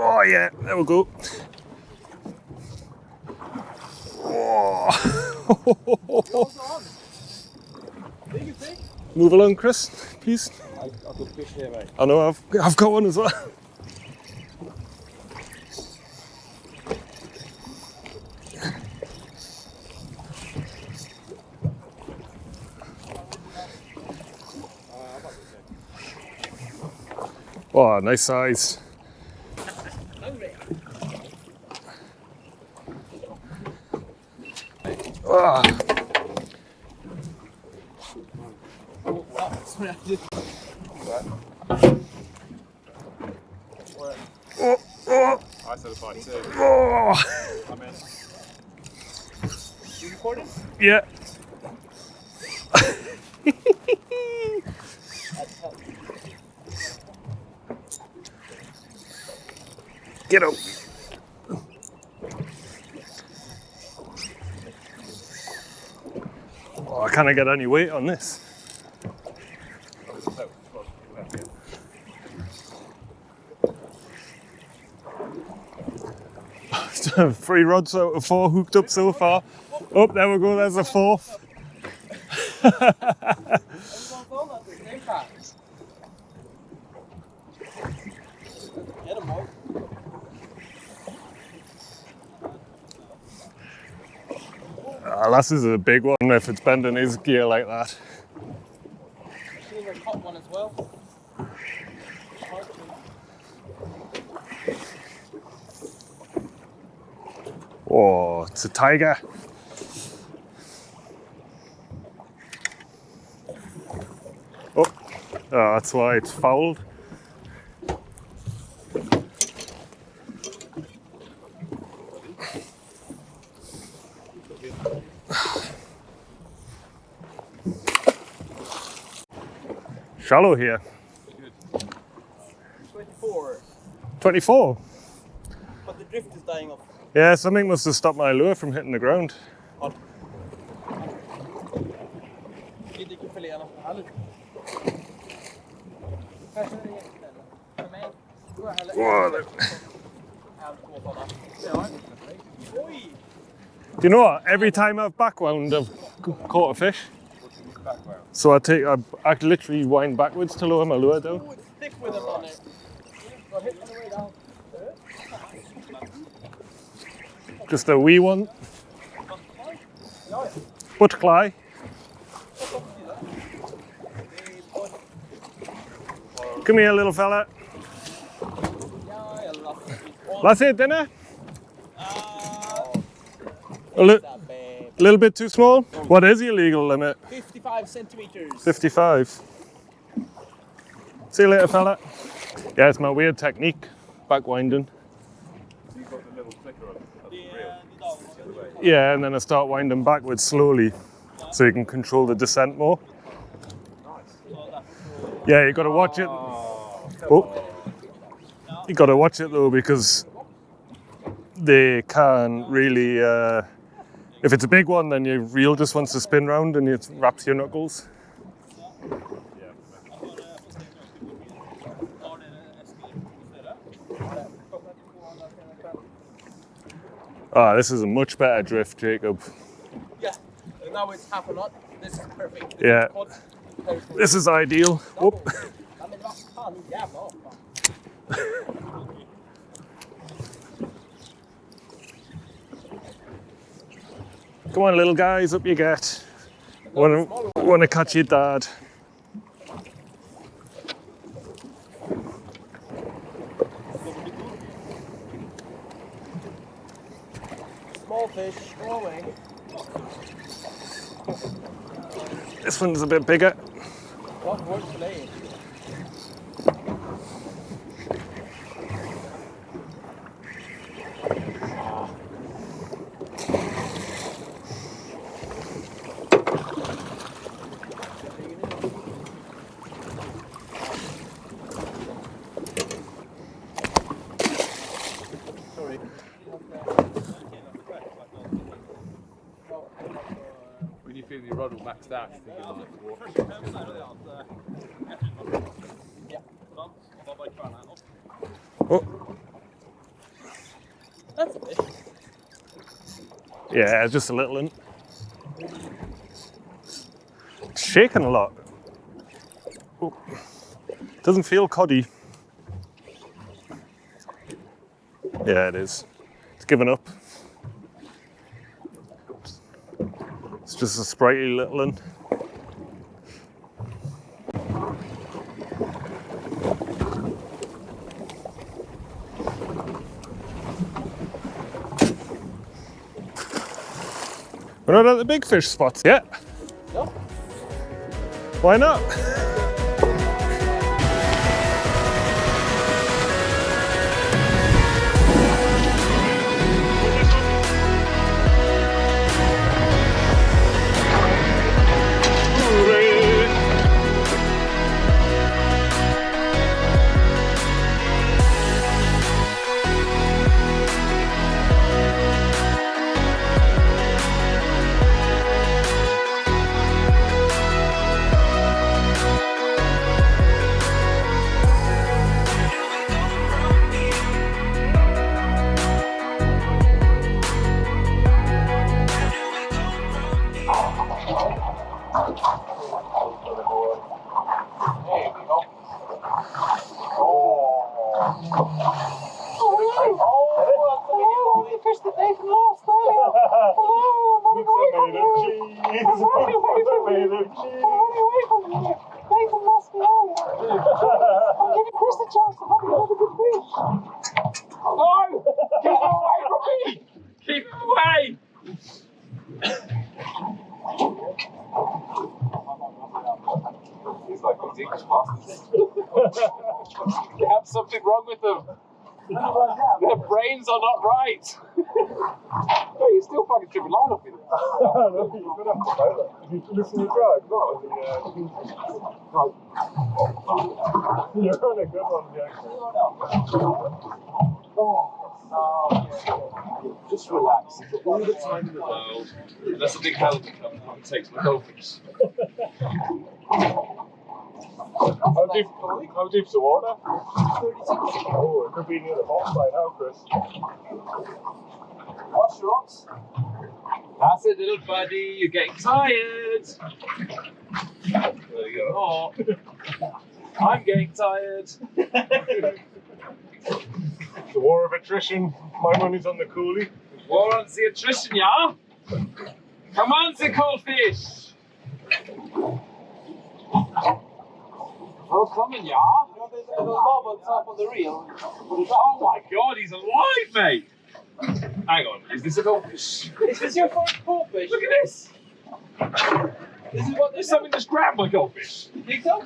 Oh yeah, there we go. Move along, Chris, please. I've got fish here, mate. I know I've got one as well. Oh, nice size. Ah. Sorry, I did. I said a bite too. Oh. I'm in. You recording? Yeah. Get up. Oh, I can't get any weight on this. Three rods out of four hooked up so far. Oh, there we go, there's a fourth. Get him, boy. This is a big one if it's bending his gear like that. Seen a hot one as well. Oh, it's a tiger. Oh, that's why it's fouled. Shallow here. 24. 24. But the drift is dying off. Yeah, something must have stopped my lure from hitting the ground. Gider ikke følge gjennom heller. For meg, tror jeg heller Do you know what? Every time I've backwound, I've caught a fish. So I literally wind backwards to lower my lure down. Stick with him on it. Go hit on the way down. Just a wee one. Butterfly. Come here, little fella. That's it, dinner? A little bit too small? What is your legal limit? 55 centimeters. 55. See you later, fella. Yeah, it's my weird technique, backwinding. So you've got the little flicker on the reel. Yeah, and then I start winding backwards slowly so you can control the descent more. Yeah, you got to watch it. Oh, you got to watch it though, because they can really. If it's a big one, then your reel just wants to spin round and it wraps your knuckles. Ah, this is a much better drift, Jacob. Yeah, now it's half a knot. This is perfect. Yeah, this is ideal. Whoop. Come on, little guys, up you get. Want to catch your dad. Small fish, go away. This one's a bit bigger. What word play? When you feel your rod all maxed out, you're thinking like, what? Oh. That's a fish. Yeah, just a little one. It's shaking a lot. Oh. Doesn't feel coddy. Yeah, it is. It's given up. It's just a sprightly little one. We're not at the big fish spots yet. No. Why not? Keep away! He's like these English bastards. They have something wrong with them. Their brains are not right. Hey, you're still fucking tripping line off with it. You're gonna have to know that. Did you listen to the drag? No. You're on a good one, yeah. Just relax. All the time in the world. That's a big halibut comes along and takes my goldfish. How deep's the water? 36. Oh, it could be near the bottom by now, Chris. Wash your rocks. That's it, little buddy. You're getting tired. There you go. Oh, I'm getting tired. The war of attrition. My money's on the coolie. War on the attrition, yeah? Come on, the goldfish. Well, coming, yeah? You know, there's a little knob on top of the reel. Oh my god, he's alive, mate! Hang on, is this a goldfish? Is this your first goldfish? Look at this! This is what There's something just grabbed my goldfish. you think so?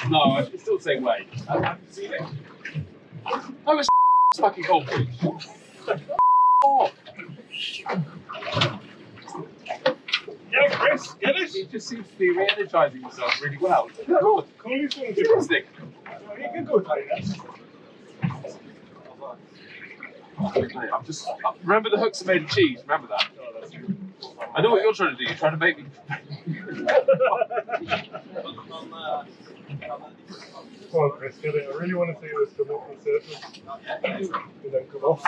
No, it's still the same way. I haven't seen it. Oh, it's fucking goldfish. Oh. Yeah, Chris, get it? just seems to be re-energizing himself really well. Good. Fantastic. You can go tight. I'm just remember the hooks are made of cheese. Remember that. I know what you're trying to do. You're trying to make me. Come on, Chris, get it. I really want to see this come up on the surface. And then come off.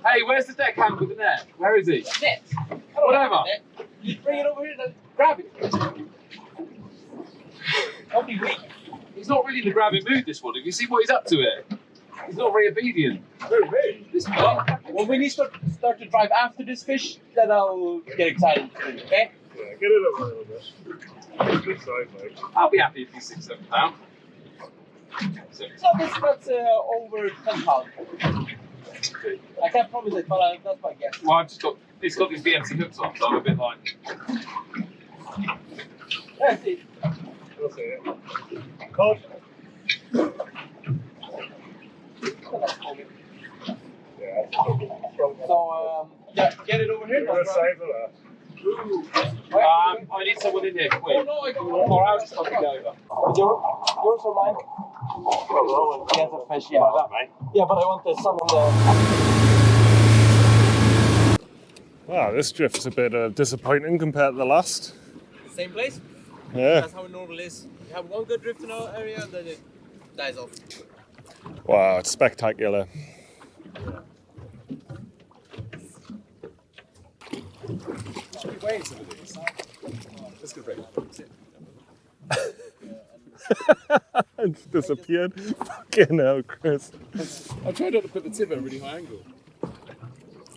Hey, where's the deckhand with the net? Where is he? Net. Whatever. You bring it over here and grab it. Don't be weak. He's not really in the grabbing mood, this one. Have you seen what he's up to here? He's not very obedient. This one. When we start to drive after this fish, then I'll get excited. Okay? Yeah, get it up a little bit. Good size, mate. I'll be happy if he's 6-7 pounds. So that's over 10 pounds. I can't promise it, but that's my guess. Well, it's got these BMC hooks on, so I'm a bit like. That's it. We'll see it. Cod. Yeah, So, yeah, get it over here. the size of that. I need someone in here. Wait. Oh, no, I can Or I'll just fucking go over. Yours or mine? Yes, a fish, yeah. Like that, mate. Yeah, but I want the sun on the... Wow, this drift's a bit disappointing compared to the last. Same place? Yeah. That's how it normally is. You have one good drift in our area and then it dies off. Wow, it's spectacular. Should be weighing some of these. Let's go break. It's disappeared. Fucking hell, Chris. I tried not to put the tip at a really high angle.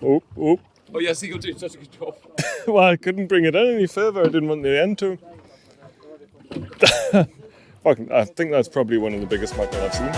Oop, oop. Oh yes, you're doing such a good job. Well, I couldn't bring it in any further. I didn't want the end to. Fucking, I think that's probably one of the biggest mackerel I've seen.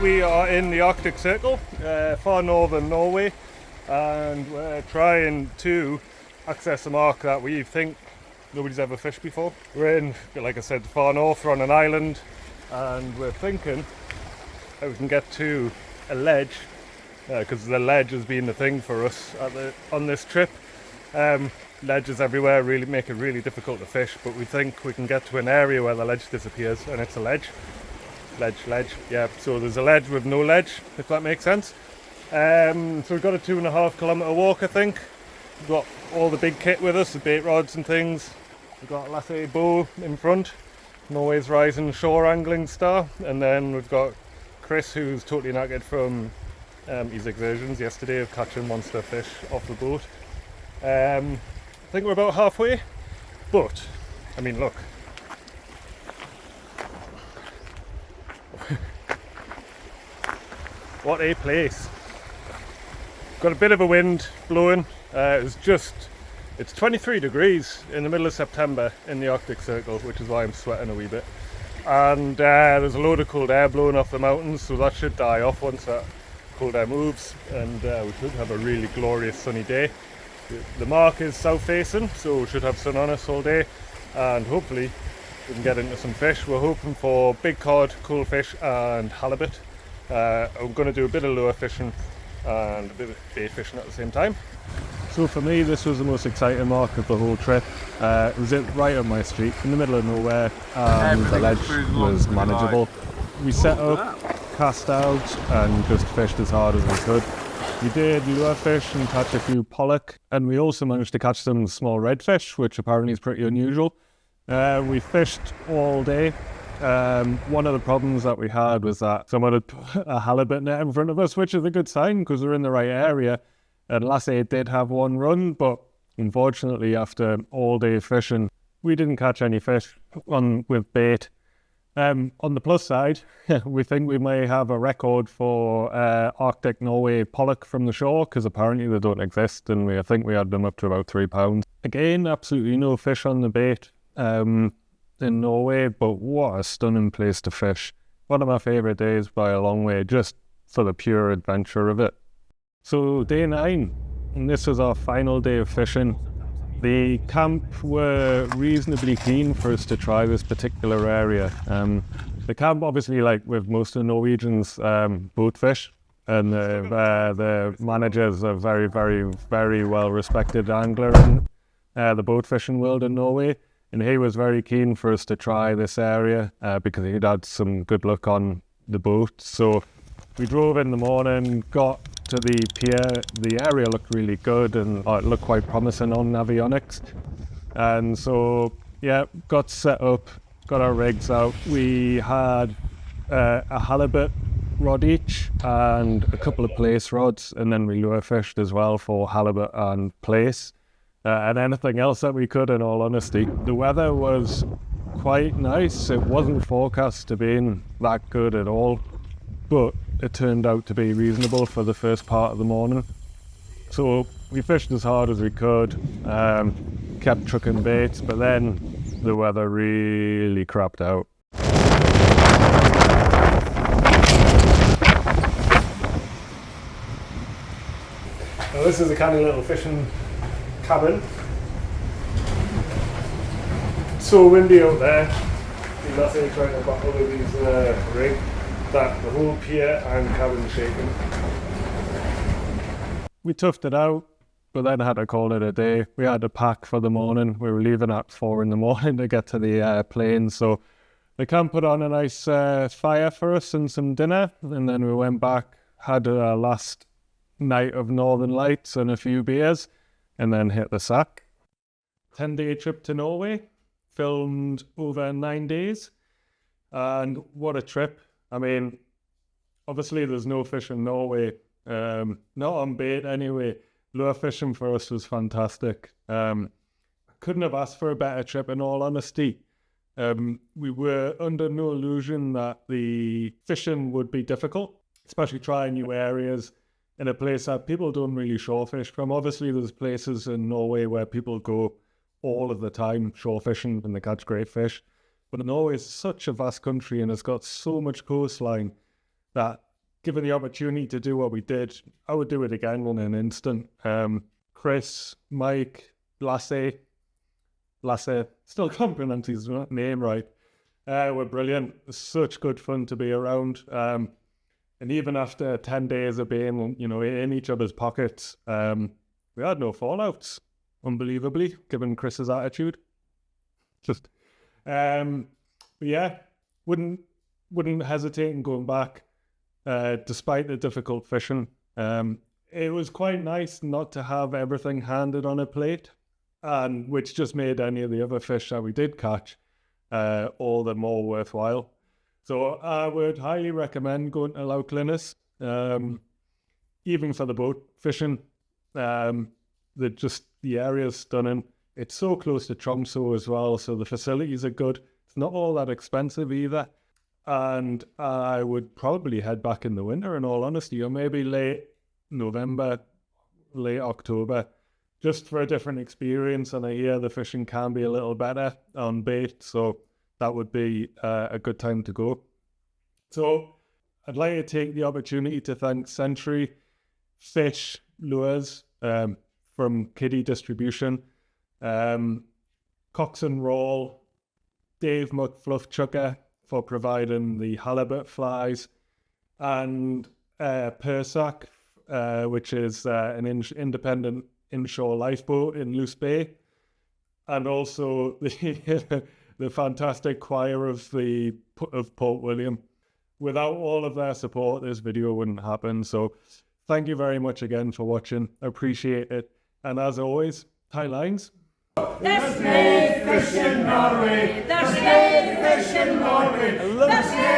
We are in the Arctic Circle, far northern Norway, and we're trying to access a mark that we think nobody's ever fished before. We're in, like I said, far north, we're on an island, and we're thinking that we can get to a ledge, because the ledge has been the thing for us on this trip. Ledges everywhere really make it really difficult to fish, but we think we can get to an area where the ledge disappears, and it's a ledge. Ledge, yeah, so there's a ledge with no ledge, if that makes sense. So we've got a 2.5 kilometre walk, I think. We've got all the big kit with us, the bait rods and things. We've got a latte bow in front, Norway's rising shore angling star, and then we've got Chris, who's totally knackered from his exertions yesterday of catching monster fish off the boat. I think we're about halfway, but, I mean, look. What a place. Got a bit of a wind blowing. It's 23 degrees in the middle of September in the Arctic Circle, which is why I'm sweating a wee bit. And there's a load of cold air blowing off the mountains, so that should die off once that cold air moves, and we should have a really glorious sunny day. The mark is south facing, so we should have sun on us all day, and hopefully we can get into some fish. We're hoping for big cod, coalfish and halibut. I'm going to do a bit of lure fishing and a bit of bait fishing at the same time. So for me, this was the most exciting mark of the whole trip. It was right up my street, in the middle of nowhere, and the ledge was manageable. We set up, cast out, and just fished as hard as we could. We did lure fish and catch a few pollock, and we also managed to catch some small redfish, which apparently is pretty unusual. We fished all day. One of the problems that we had was that someone had put a halibut net in front of us, which is a good sign because we're in the right area. And Lassie did have one run, but unfortunately after all day fishing, we didn't catch any fish with bait. On the plus side, we think we may have a record for Arctic Norway pollock from the shore, because apparently they don't exist, and I think we had them up to about 3 pounds. Again, absolutely no fish on the bait in Norway, but what a stunning place to fish. One of my favourite days by a long way, just for the pure adventure of it. So day 9, and this was our final day of fishing. The camp were reasonably keen for us to try this particular area. The camp, obviously, like with most of the Norwegians, boat fish, and the manager's a very, very, very well-respected angler in the boat fishing world in Norway, and he was very keen for us to try this area because he'd had some good luck on the boat. So we drove in the morning, got to the pier. The area looked really good, and it looked quite promising on avionics. And so, yeah, got set up, got our rigs out. We had a halibut rod each and a couple of place rods, and then we lure fished as well for halibut and place, and anything else that we could, in all honesty. The weather was quite nice. It wasn't forecast to be that good at all, but it turned out to be reasonable for the first part of the morning. So we fished as hard as we could, kept trucking baits, but then the weather really crapped out. Now this is a kind of little fishing cabin. It's so windy out there. You're not really trying to battle with these rigs. That the whole pier and cabin shaking. We toughed it out, but then had to call it a day. We had to pack for the morning. We were leaving at 4 in the morning to get to the plane, so the camp put on a nice fire for us and some dinner, and then we went back, had a last night of Northern Lights and a few beers, and then hit the sack. 10-day trip to Norway, filmed over 9 days, and what a trip. I mean, obviously there's no fish in Norway, not on bait anyway. Lure fishing for us was fantastic. Couldn't have asked for a better trip, in all honesty. We were under no illusion that the fishing would be difficult, especially trying new areas in a place that people don't really shore fish from. Obviously there's places in Norway where people go all of the time shore fishing and they catch great fish. But Norway is such a vast country and it's got so much coastline that, given the opportunity to do what we did, I would do it again in an instant. Chris, Mike, Lasse, still can't pronounce his name right, were brilliant. It was such good fun to be around. And even after 10 days of being, in each other's pockets, we had no fallouts, unbelievably, given Chris's attitude. But yeah, wouldn't hesitate in going back, despite the difficult fishing. It was quite nice not to have everything handed on a plate, and which just made any of the other fish that we did catch all the more worthwhile. So I would highly recommend going to Laukliness, even for the boat fishing. The area is stunning. It's so close to Tromsø as well, so the facilities are good. It's not all that expensive either. And I would probably head back in the winter, in all honesty, or maybe late November, late October, just for a different experience. And I hear the fishing can be a little better on bait, so that would be a good time to go. So I'd like to take the opportunity to thank Century Fish Lures from Kiddie Distribution, Cox and Roll, Dave McFluffchucker for providing the halibut flies, and Persac, which is an independent inshore lifeboat in Loose Bay, and also the the fantastic choir of Port William. Without all of their support, this video wouldn't happen. So thank you very much again for watching. I appreciate it. And as always, tight lines. There's no fish in Norway. There's no fish in Norway. There's no